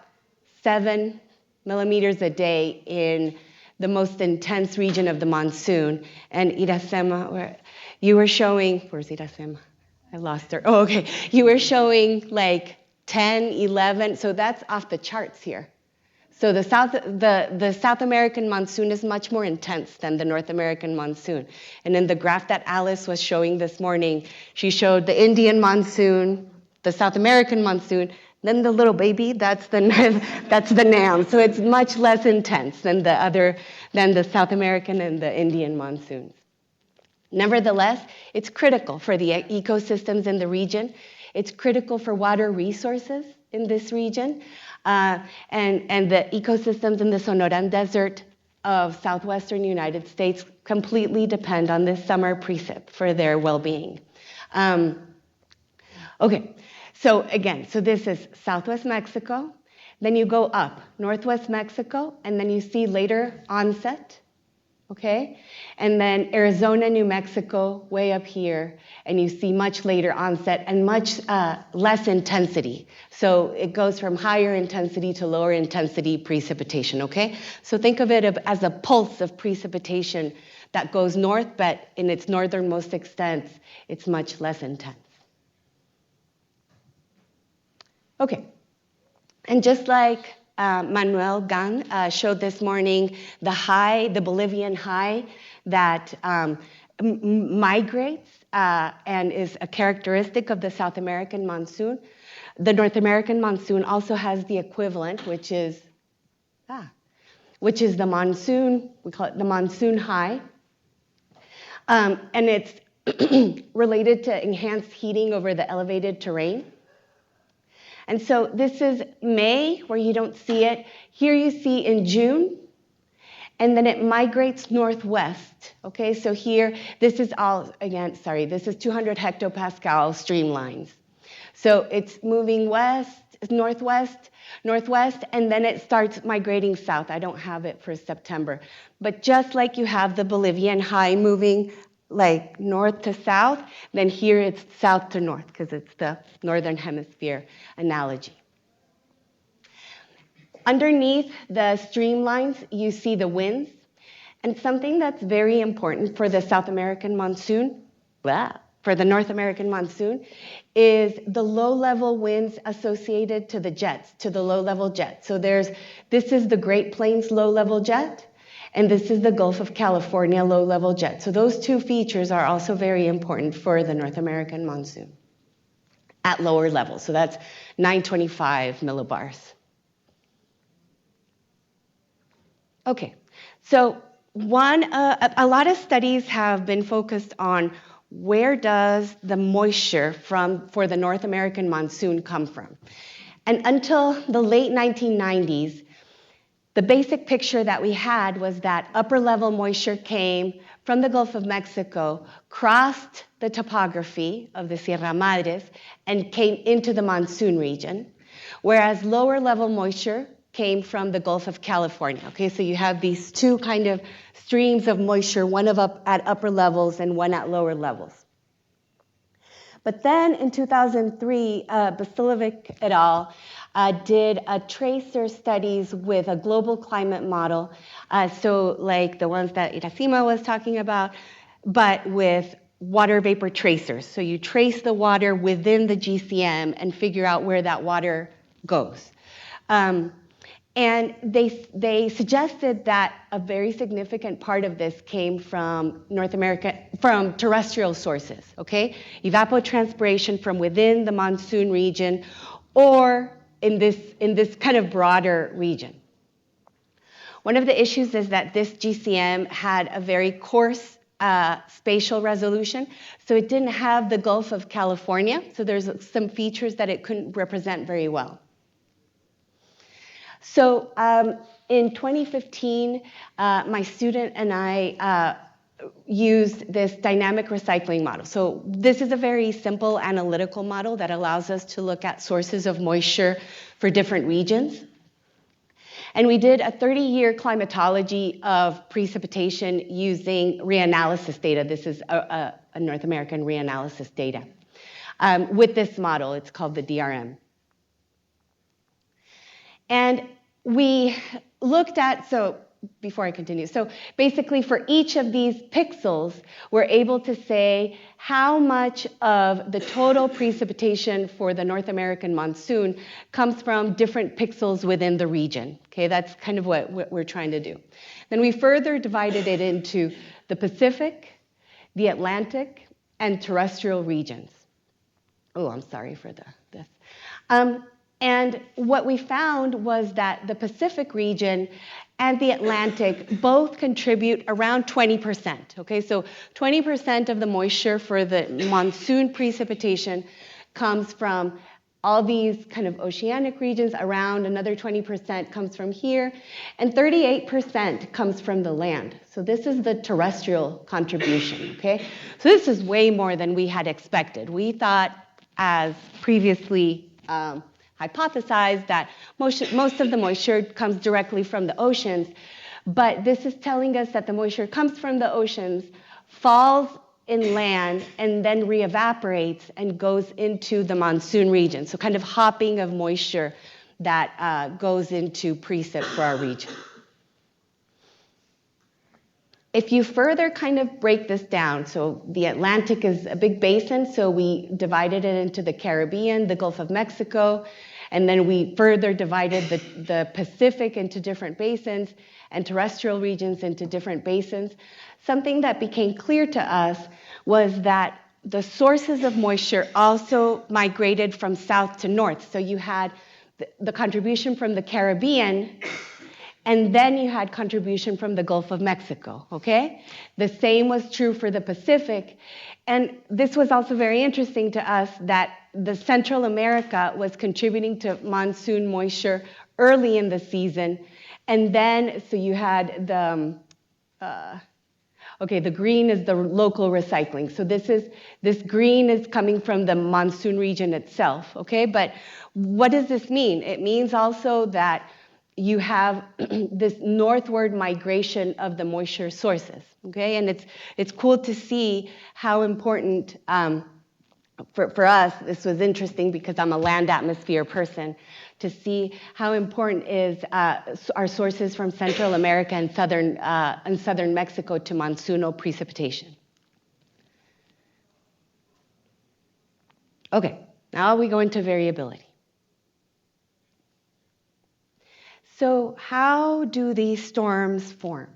7 millimeters a day in the most intense region of the monsoon. And Iracema, where you were showing, where's Iracema? I lost her. Oh, okay. You were showing like 10, 11, so that's off the charts here. So the South American monsoon is much more intense than the North American monsoon. And in the graph that Alice was showing this morning, she showed the Indian monsoon, the South American monsoon, then the little baby, that's the NAM. So it's much less intense than the South American and the Indian monsoons. Nevertheless, it's critical for the ecosystems in the region. It's critical for water resources in this region. And the ecosystems in the Sonoran Desert of southwestern United States completely depend on this summer precip for their well-being. Okay, so again, so this is southwest Mexico. Then you go up, northwest Mexico, and then you see later onset. Okay, and then Arizona, New Mexico, way up here, and you see much later onset and much less intensity. So it goes from higher intensity to lower intensity precipitation, okay? So think of it as a pulse of precipitation that goes north, but in its northernmost extent, it's much less intense. Okay, and just like Manuel Gan showed this morning, the Bolivian high that migrates and is a characteristic of the South American monsoon. The North American monsoon also has the equivalent, which is the monsoon, we call it the monsoon high. And it's related to enhanced heating over the elevated terrain. And so this is May, where you don't see it. Here you see in June, and then it migrates northwest. Okay, so here, this is all, again, sorry, this is 200 hectopascal streamlines. So it's moving northwest, and then it starts migrating south. I don't have it for September. But just like you have the Bolivian high moving like north to south, then here it's south to north, because it's the northern hemisphere analogy. Underneath the streamlines, you see the winds. And something that's very important for the South American monsoon, for the North American monsoon, is the low-level winds associated to the jets, to the low-level jet. So this is the Great Plains low-level jet, and this is the Gulf of California low-level jet. So those two features are also very important for the North American monsoon at lower levels. So that's 925 millibars. Okay, so a lot of studies have been focused on where does the moisture for the North American monsoon come from? And until the late 1990s, the basic picture that we had was that upper level moisture came from the Gulf of Mexico, crossed the topography of the Sierra Madres, and came into the monsoon region, whereas lower level moisture came from the Gulf of California. Okay, so you have these two kind of streams of moisture, one at upper levels and one at lower levels. But then in 2003, Basilovic et al. Did tracer studies with a global climate model, so like the ones that Iracema was talking about, but with water vapor tracers. So you trace the water within the GCM and figure out where that water goes. And they suggested that a very significant part of this came from North America, from terrestrial sources, okay? Evapotranspiration from within the monsoon region, or in this kind of broader region. One of the issues is that this GCM had a very coarse spatial resolution, so it didn't have the Gulf of California, so there's some features that it couldn't represent very well. So in 2015, my student and I used this dynamic recycling model. So this is a very simple analytical model that allows us to look at sources of moisture for different regions. And we did a 30-year climatology of precipitation using reanalysis data. This is a North American reanalysis data. With this model, it's called the DRM. And we looked at, so before I continue, so basically for each of these pixels, we're able to say how much of the total precipitation for the North American monsoon comes from different pixels within the region. Okay, that's kind of what we're trying to do. Then we further divided it into the Pacific, the Atlantic, and terrestrial regions. Oh, I'm sorry for this. And what we found was that the Pacific region and the Atlantic both contribute around 20%. Okay, so 20% of the moisture for the monsoon precipitation comes from all these kind of oceanic regions, around another 20% comes from here, and 38% comes from the land. So this is the terrestrial contribution, okay? So this is way more than we had expected. We thought, as previously hypothesized, that most of the moisture comes directly from the oceans, but this is telling us that the moisture comes from the oceans, falls inland, and then re-evaporates and goes into the monsoon region. So kind of hopping of moisture that goes into precip for our region. If you further kind of break this down, so the Atlantic is a big basin, so we divided it into the Caribbean, the Gulf of Mexico, and then we further divided the Pacific into different basins and terrestrial regions into different basins. Something that became clear to us was that the sources of moisture also migrated from south to north. So you had the contribution from the Caribbean, and then you had contribution from the Gulf of Mexico, okay? The same was true for the Pacific. And this was also very interesting to us that the Central America was contributing to monsoon moisture early in the season. And then, so you had the green is the local recycling. So this green is coming from the monsoon region itself, okay? But what does this mean? It means also that you have this northward migration of the moisture sources, okay? And it's cool to see how important, for us, this was interesting because I'm a land atmosphere person, to see how important is our sources from Central America and southern Mexico to monsoonal precipitation. Okay, now we go into variability. So how do these storms form?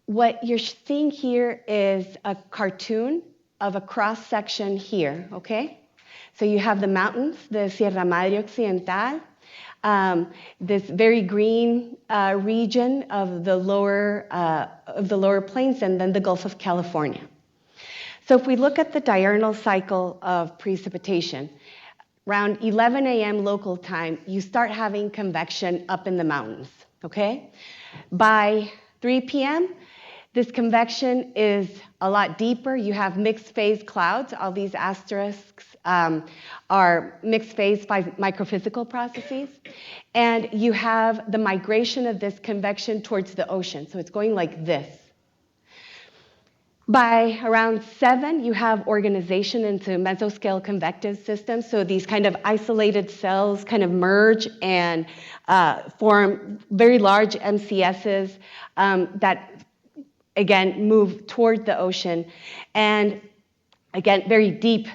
What you're seeing here is a cartoon of a cross-section here, okay? So you have the mountains, the Sierra Madre Occidental, this very green region of the lower plains, and then the Gulf of California. So if we look at the diurnal cycle of precipitation, around 11 a.m. local time, you start having convection up in the mountains, okay? By 3 p.m., this convection is a lot deeper. You have mixed phase clouds. All these asterisks are mixed phase microphysical processes. And you have the migration of this convection towards the ocean. So it's going like this. By around 7, you have organization into mesoscale convective systems. So these kind of isolated cells kind of merge and form very large MCSs that, again, move toward the ocean. And again, very deep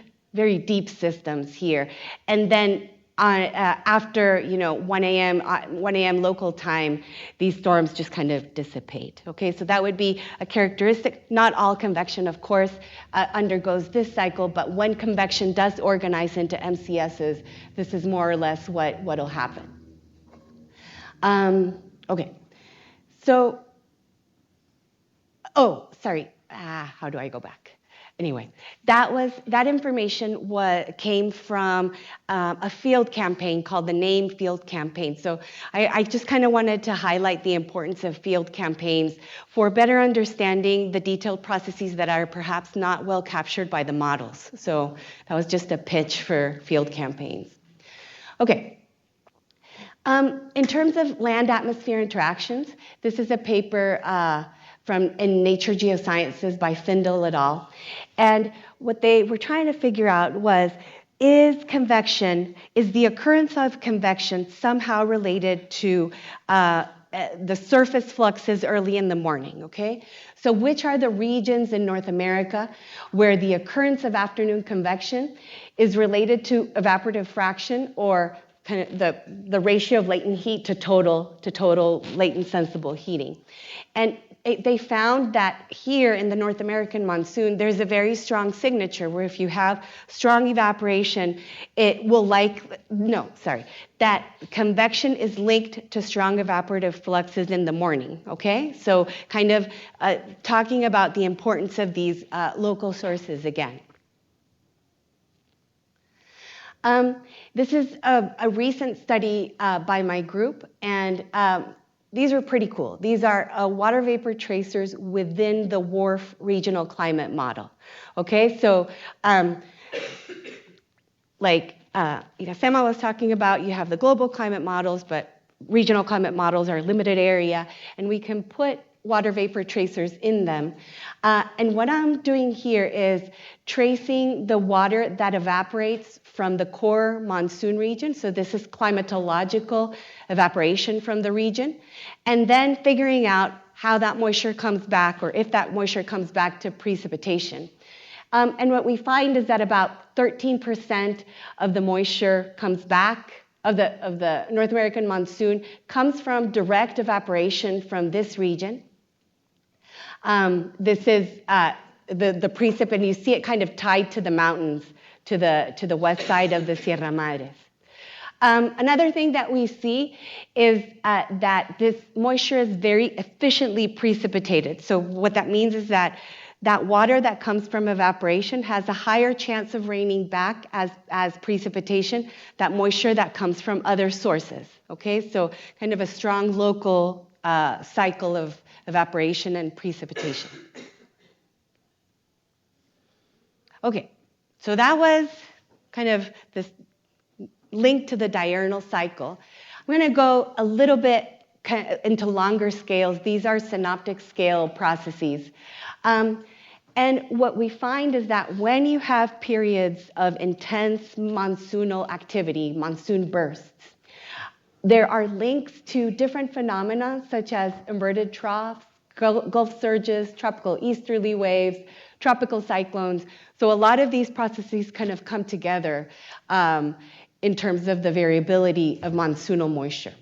systems here. And then after 1 a.m. local time, these storms just kind of dissipate. Okay, so that would be a characteristic. Not all convection, of course, undergoes this cycle, but when convection does organize into MCSs, this is more or less what'll happen. Okay, so, oh, sorry, how do I go back? Anyway, that information came from a field campaign called the NAME Field Campaign. So I just kind of wanted to highlight the importance of field campaigns for better understanding the detailed processes that are perhaps not well captured by the models. So that was just a pitch for field campaigns. Okay. In terms of land-atmosphere interactions, this is a paper in Nature Geosciences by Findle et al. And what they were trying to figure out was, is the occurrence of convection somehow related to the surface fluxes early in the morning, okay? So which are the regions in North America where the occurrence of afternoon convection is related to evaporative fraction, or kind of the ratio of latent heat to total latent sensible heating? And they found that here in the North American monsoon, there's a very strong signature where if you have strong evaporation, that convection is linked to strong evaporative fluxes in the morning, okay? So kind of talking about the importance of these local sources again. This is a recent study by my group, and these are pretty cool. These are water vapor tracers within the Worf regional climate model. Okay, so like Iracema was talking about, you have the global climate models, but regional climate models are limited area, and we can put water vapor tracers in them. And what I'm doing here is tracing the water that evaporates from the core monsoon region. So this is climatological evaporation from the region. And then figuring out how that moisture comes back, or if that moisture comes back to precipitation. And what we find is that about 13% of the moisture comes back, of the North American monsoon, comes from direct evaporation from this region. This is the precip, and you see it kind of tied to the mountains, to the west side of the Sierra Madres. Another thing that we see is that this moisture is very efficiently precipitated. So what that means is that water that comes from evaporation has a higher chance of raining back as precipitation, that moisture that comes from other sources, okay? So kind of a strong local cycle of evaporation and precipitation. Okay, so that was kind of this link to the diurnal cycle. I'm going to go a little bit into longer scales. These are synoptic scale processes. And what we find is that when you have periods of intense monsoonal activity, monsoon bursts, there are links to different phenomena such as inverted troughs, Gulf surges, tropical easterly waves, tropical cyclones. So a lot of these processes kind of come together in terms of the variability of monsoonal moisture.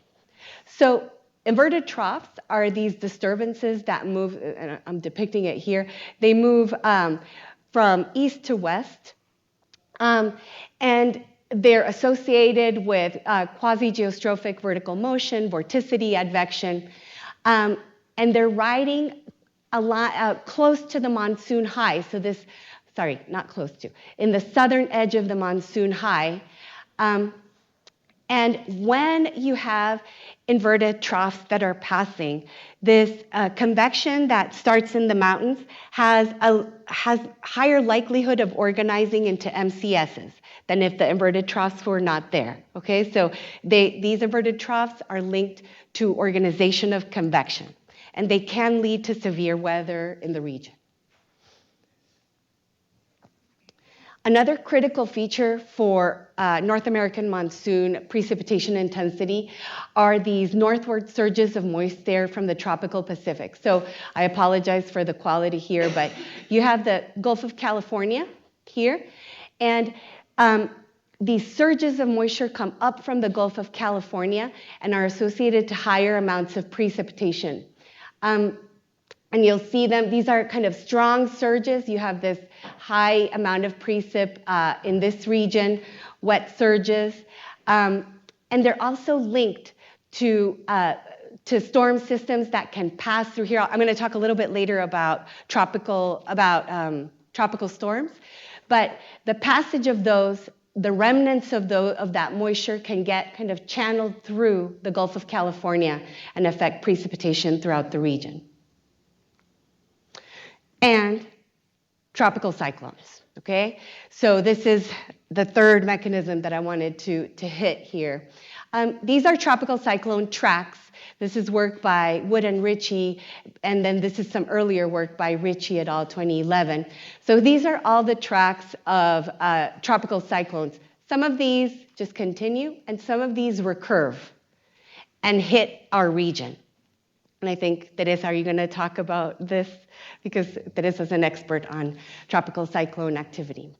So inverted troughs are these disturbances that move, and I'm depicting it here, they move from east to west, and they're associated with quasi-geostrophic vertical motion, vorticity, advection, and they're riding a lot close to the monsoon high. So this, sorry, not close to, in the southern edge of the monsoon high, And when you have inverted troughs that are passing, this convection that starts in the mountains has higher likelihood of organizing into MCSs than if the inverted troughs were not there. Okay, so these inverted troughs are linked to organization of convection, and they can lead to severe weather in the region. Another critical feature for North American monsoon precipitation intensity are these northward surges of moist air from the tropical Pacific. So I apologize for the quality here, but you have the Gulf of California here, and these surges of moisture come up from the Gulf of California and are associated to higher amounts of precipitation. And you'll see them, these are kind of strong surges. You have this high amount of precip in this region, wet surges. And they're also linked to storm systems that can pass through here. I'm gonna talk a little bit later about tropical storms. But the passage of those, the remnants of that moisture can get kind of channeled through the Gulf of California and affect precipitation throughout the region. And tropical cyclones, okay? So this is the third mechanism that I wanted to hit here. These are tropical cyclone tracks. This is work by Wood and Ritchie, and then this is some earlier work by Ritchie et al. 2011. So these are all the tracks of tropical cyclones. Some of these just continue, and some of these recurve and hit our region. And I think, Teresa, are you going to talk about this? Because Teresa is an expert on tropical cyclone activity.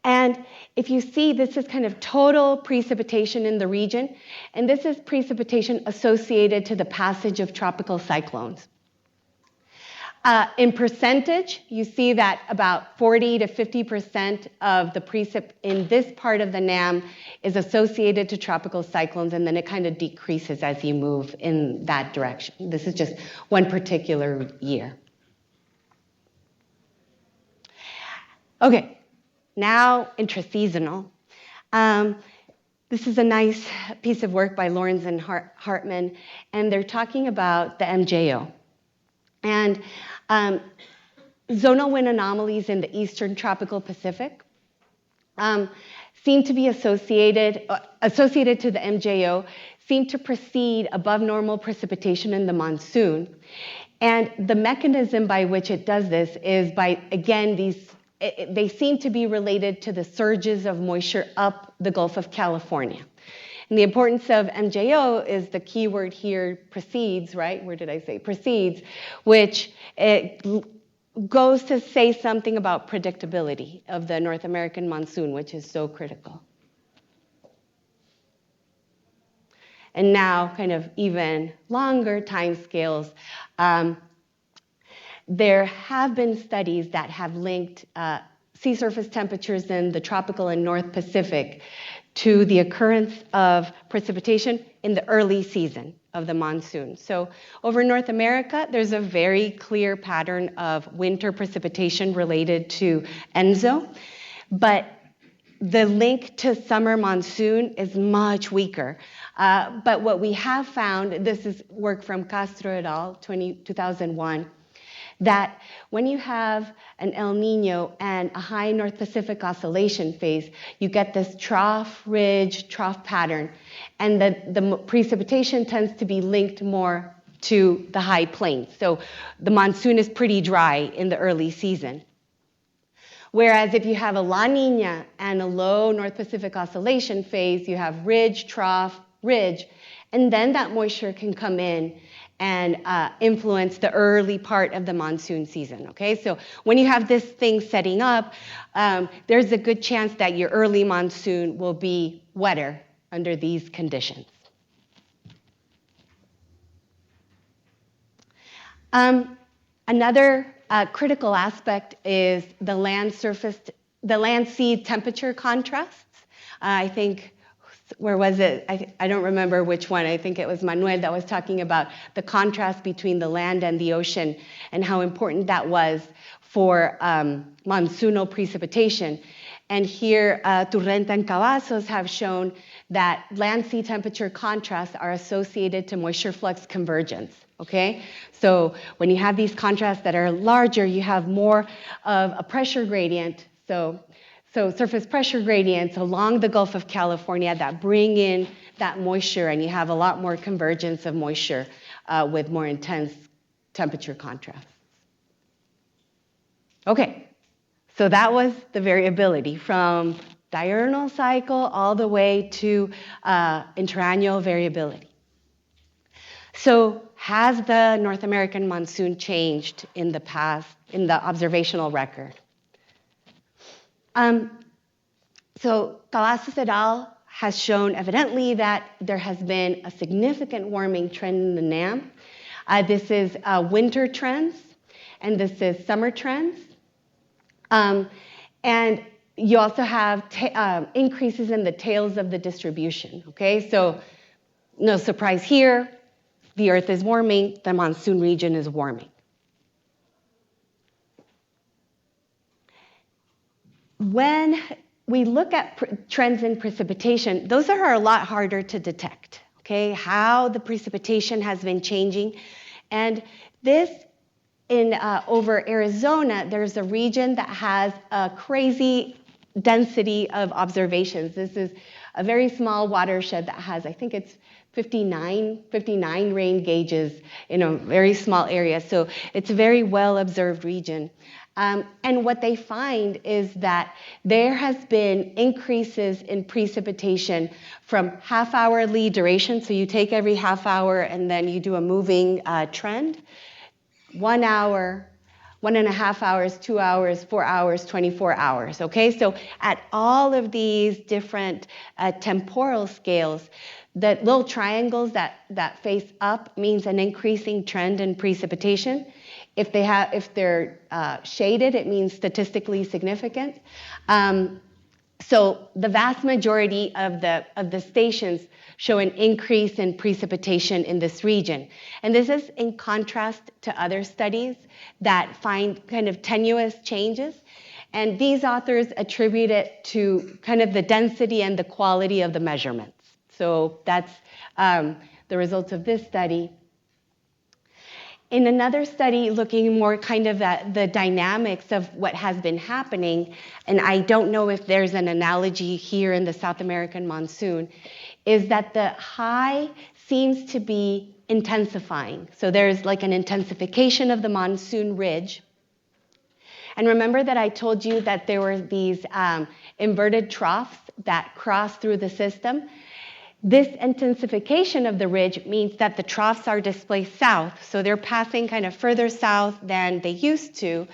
And if you see, this is kind of total precipitation in the region, and this is precipitation associated to the passage of tropical cyclones. In percentage, you see that about 40 to 50% of the precip in this part of the NAM is associated to tropical cyclones, and then it kind of decreases as you move in that direction. This is just one particular year. Okay, now Intra Seasonal. This is a nice piece of work by Lawrence and Hartman, and they're talking about the MJO. And zonal wind anomalies in the eastern tropical Pacific seem to be associated to the MJO, seem to precede above normal precipitation in the monsoon. And the mechanism by which it does this is by, again, they seem to be related to the surges of moisture up the Gulf of California. And the importance of MJO is the key word here, precedes, right? Where did I say? Precedes, which it goes to say something about predictability of the North American monsoon, which is so critical. And now, kind of even longer timescales, there have been studies that have linked sea surface temperatures in the tropical and North Pacific to the occurrence of precipitation in the early season of the monsoon. So over North America, there's a very clear pattern of winter precipitation related to ENSO, but the link to summer monsoon is much weaker. But what we have found, this is work from Castro et al., 2001, that when you have an El Nino and a high North Pacific oscillation phase, you get this trough, ridge, trough pattern, and the precipitation tends to be linked more to the high plains. So the monsoon is pretty dry in the early season. Whereas if you have a La Nina and a low North Pacific oscillation phase, you have ridge, trough, ridge, and then that moisture can come in and influence the early part of the monsoon season, okay? So when you have this thing setting up, there's a good chance that your early monsoon will be wetter under these conditions. Another critical aspect is the land sea temperature contrasts. I think, where was it? I don't remember which one. I think it was Manuel that was talking about the contrast between the land and the ocean and how important that was for monsoonal precipitation. And here, Turrenta and Cavazos have shown that land-sea temperature contrasts are associated to moisture flux convergence, okay? So when you have these contrasts that are larger, you have more of a pressure gradient. So surface pressure gradients along the Gulf of California that bring in that moisture, and you have a lot more convergence of moisture with more intense temperature contrasts. Okay, so that was the variability from diurnal cycle all the way to interannual variability. So has the North American monsoon changed in the past, in the observational record? So Cavazos et al. Has shown evidently that there has been a significant warming trend in the NAM. This is winter trends, and this is summer trends. And you also have increases in the tails of the distribution, okay? So no surprise here, the Earth is warming, the monsoon region is warming. When we look at trends in precipitation, those are a lot harder to detect, okay? How the precipitation has been changing. And this, over Arizona, there's a region that has a crazy density of observations. This is a very small watershed that has, I think it's 59 rain gauges in a very small area. So it's a very well observed region. And what they find is that there has been increases in precipitation from half-hourly duration, so you take every half hour and then you do a moving trend, 1 hour, 1.5 hours, 2 hours, 4 hours, 24 hours, okay? So at all of these different temporal scales, the little triangles that face up means an increasing trend in precipitation. If they're shaded, it means statistically significant. So the vast majority of the stations show an increase in precipitation in this region. And this is in contrast to other studies that find kind of tenuous changes. And these authors attribute it to kind of the density and the quality of the measurements. So that's the results of this study. In another study looking more kind of at the dynamics of what has been happening, and I don't know if there's an analogy here in the South American monsoon, is that the high seems to be intensifying. So there's like an intensification of the monsoon ridge. And remember that I told you that there were these inverted troughs that cross through the system? This intensification of the ridge means that the troughs are displaced south, so they're passing kind of further south than they used to.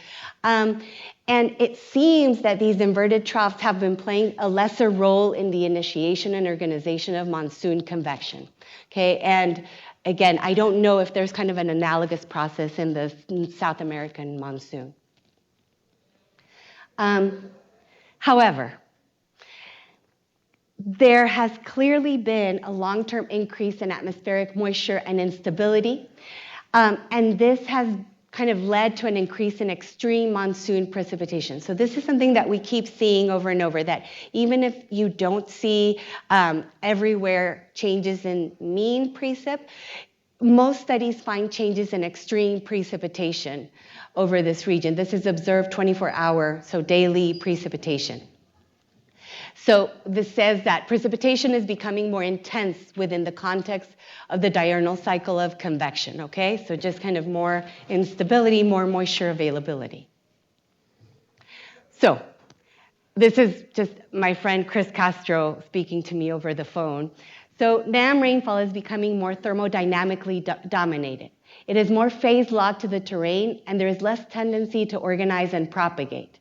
And it seems that these inverted troughs have been playing a lesser role in the initiation and organization of monsoon convection. Okay, and again, I don't know if there's kind of an analogous process in the South American monsoon. However, there has clearly been a long-term increase in atmospheric moisture and instability, and this has kind of led to an increase in extreme monsoon precipitation. So this is something that we keep seeing over and over, that even if you don't see everywhere changes in mean precip, most studies find changes in extreme precipitation over this region. This is observed 24-hour, so daily precipitation. So this says that precipitation is becoming more intense within the context of the diurnal cycle of convection, okay? So just kind of more instability, more moisture availability. So this is just my friend Chris Castro speaking to me over the phone. So NAM rainfall is becoming more thermodynamically dominated. It is more phase-locked to the terrain, and there is less tendency to organize and propagate.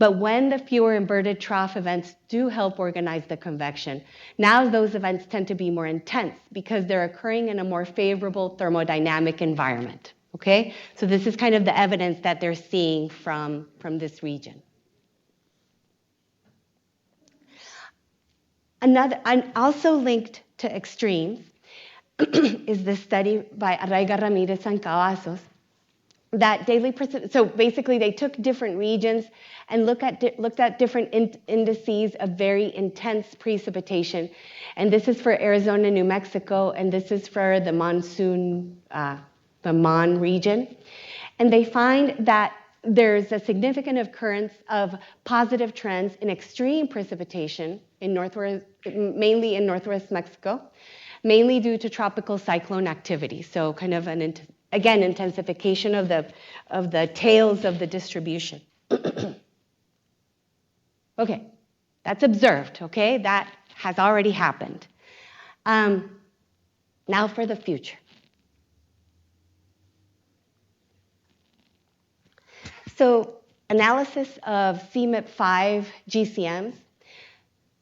But when the fewer inverted trough events do help organize the convection, now those events tend to be more intense because they're occurring in a more favorable thermodynamic environment, okay? So this is kind of the evidence that they're seeing from this region. And also linked to extremes is the study by Arraiga, Ramirez, and Cavazos that daily so basically they took different regions and looked at different indices of very intense precipitation. And this is for Arizona, New Mexico, and this is for the monsoon, the Mon region. And they find that there's a significant occurrence of positive trends in extreme precipitation in mainly in northwest Mexico, mainly due to tropical cyclone activity. So kind of again, intensification of the tails of the distribution. Okay, that's observed, okay? That has already happened. Now for the future. So analysis of CMIP-5 GCMs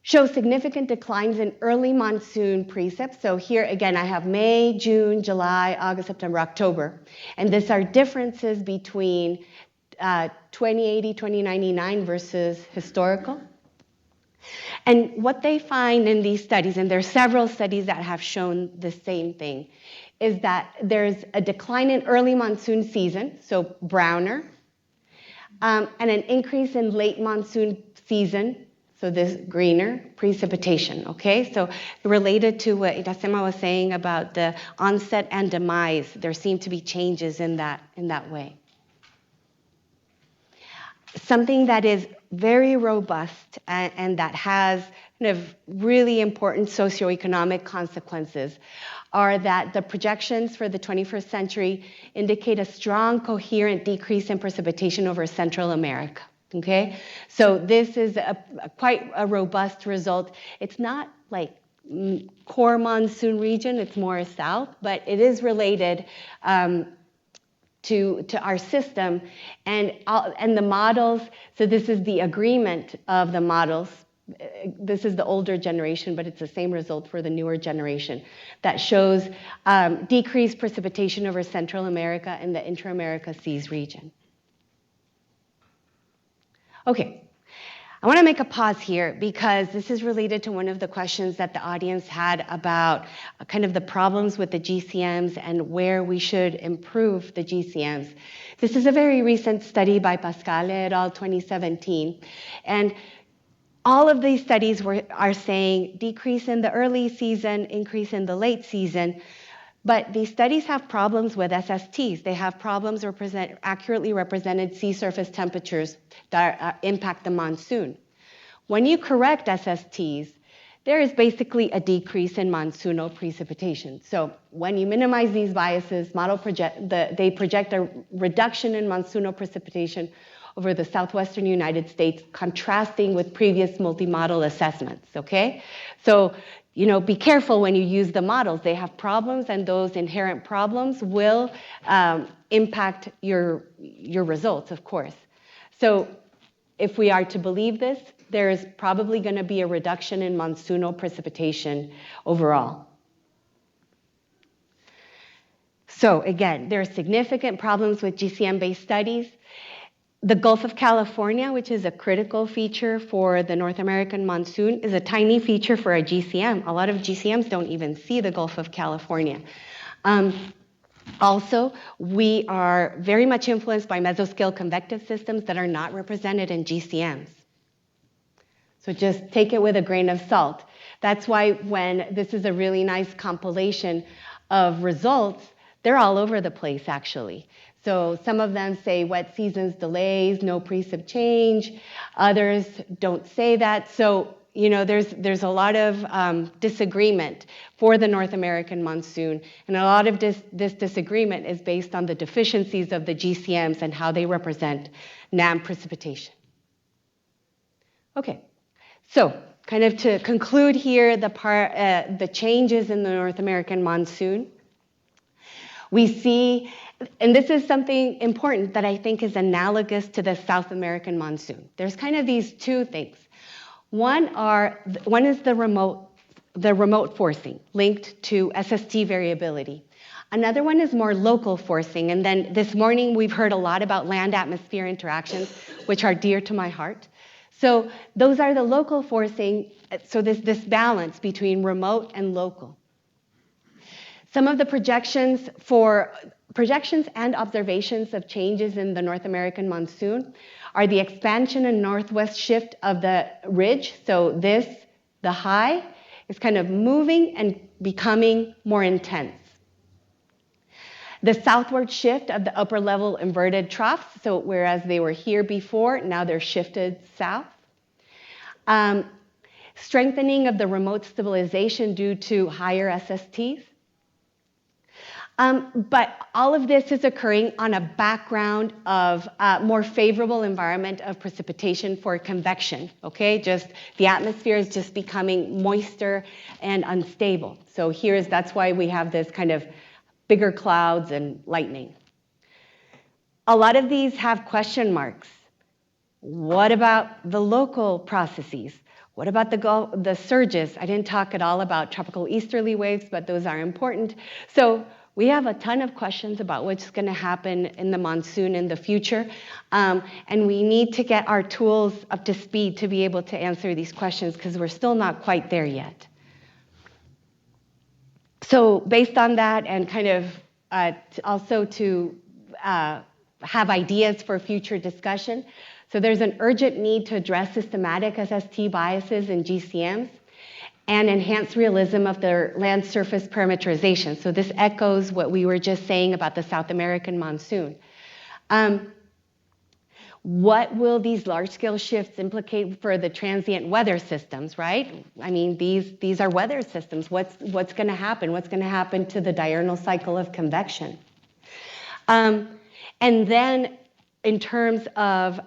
shows significant declines in early monsoon precip. So here again, I have May, June, July, August, September, October. And these are differences between 2080, 2099 versus historical. And what they find in these studies, and there are several studies that have shown the same thing, is that there's a decline in early monsoon season, so browner, and an increase in late monsoon season, so this greener precipitation, okay? So related to what Iracema was saying about the onset and demise, there seem to be changes in that way. Something that is very robust and that has kind of really important socioeconomic consequences are that the projections for the 21st century indicate a strong, coherent decrease in precipitation over Central America. Okay, so this is quite a robust result. It's not like core monsoon region, it's more south, but it is related to our system and the models. So this is the agreement of the models. This is the older generation, but it's the same result for the newer generation that shows decreased precipitation over Central America and the Intra-America Seas region. Okay, I want to make a pause here because this is related to one of the questions that the audience had about kind of the problems with the GCMs and where we should improve the GCMs. This is a very recent study by Pascale et al. 2017. And all of these studies are saying decrease in the early season, increase in the late season. But these studies have problems with SSTs. They have problems accurately represented sea surface temperatures that impact the monsoon. When you correct SSTs, there is basically a decrease in monsoonal precipitation. So when you minimize these biases, they project a reduction in monsoonal precipitation over the southwestern United States, contrasting with previous multi-model assessments, okay? So, you know, be careful when you use the models. They have problems, and those inherent problems will impact your results, of course. So if we are to believe this, there is probably going to be a reduction in monsoonal precipitation overall. So again, there are significant problems with GCM-based studies. The Gulf of California, which is a critical feature for the North American monsoon, is a tiny feature for a GCM. A lot of GCMs don't even see the Gulf of California. Also, we are very much influenced by mesoscale convective systems that are not represented in GCMs. So just take it with a grain of salt. That's why when this is a really nice compilation of results, they're all over the place, actually. So some of them say wet seasons delays, no precip change. Others don't say that. So, you know, there's a lot of disagreement for the North American monsoon. And a lot of this disagreement is based on the deficiencies of the GCMs and how they represent NAM precipitation. Okay, so kind of to conclude here, the changes in the North American monsoon. We see, and this is something important that I think is analogous to the South American monsoon. There's kind of these two things. One is the remote forcing linked to SST variability. Another one is more local forcing. And then this morning we've heard a lot about land-atmosphere interactions, which are dear to my heart. So those are the local forcing, so this balance between remote and local. Some of the projections and observations of changes in the North American monsoon are the expansion and northwest shift of the ridge. So this, the high, is kind of moving and becoming more intense. The southward shift of the upper level inverted troughs, so whereas they were here before, now they're shifted south. Strengthening of the remote stabilization due to higher SSTs. But all of this is occurring on a background of more favorable environment of precipitation for convection, okay? Just the atmosphere is just becoming moister and unstable. So that's why we have this kind of bigger clouds and lightning. A lot of these have question marks. What about the local processes? What about the surges? I didn't talk at all about tropical easterly waves, but those are important. So we have a ton of questions about what's going to happen in the monsoon in the future, and we need to get our tools up to speed to be able to answer these questions because we're still not quite there yet. So based on that and kind of also to have ideas for future discussion, so there's an urgent need to address systematic SST biases in GCMs and enhance realism of their land surface parameterization. So this echoes what we were just saying about the South American monsoon. What will these large-scale shifts implicate for the transient weather systems, right? I mean, these are weather systems. What's going to happen? What's going to happen to the diurnal cycle of convection? And then in terms of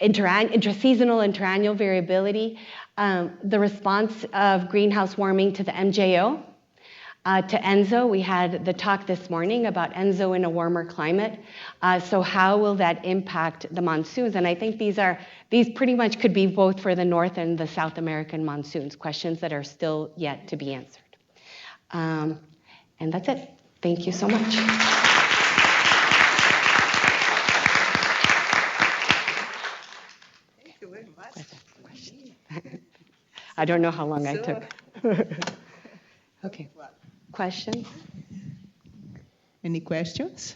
intra-seasonal, interannual variability, the response of greenhouse warming to the MJO, to ENSO. We had the talk this morning about ENSO in a warmer climate. So how will that impact the monsoons? And I think these pretty much could be both for the North and the South American monsoons, questions that are still yet to be answered. And that's it. Thank you so much. Thank you very much. I don't know how long I took. Okay. Questions? Any questions?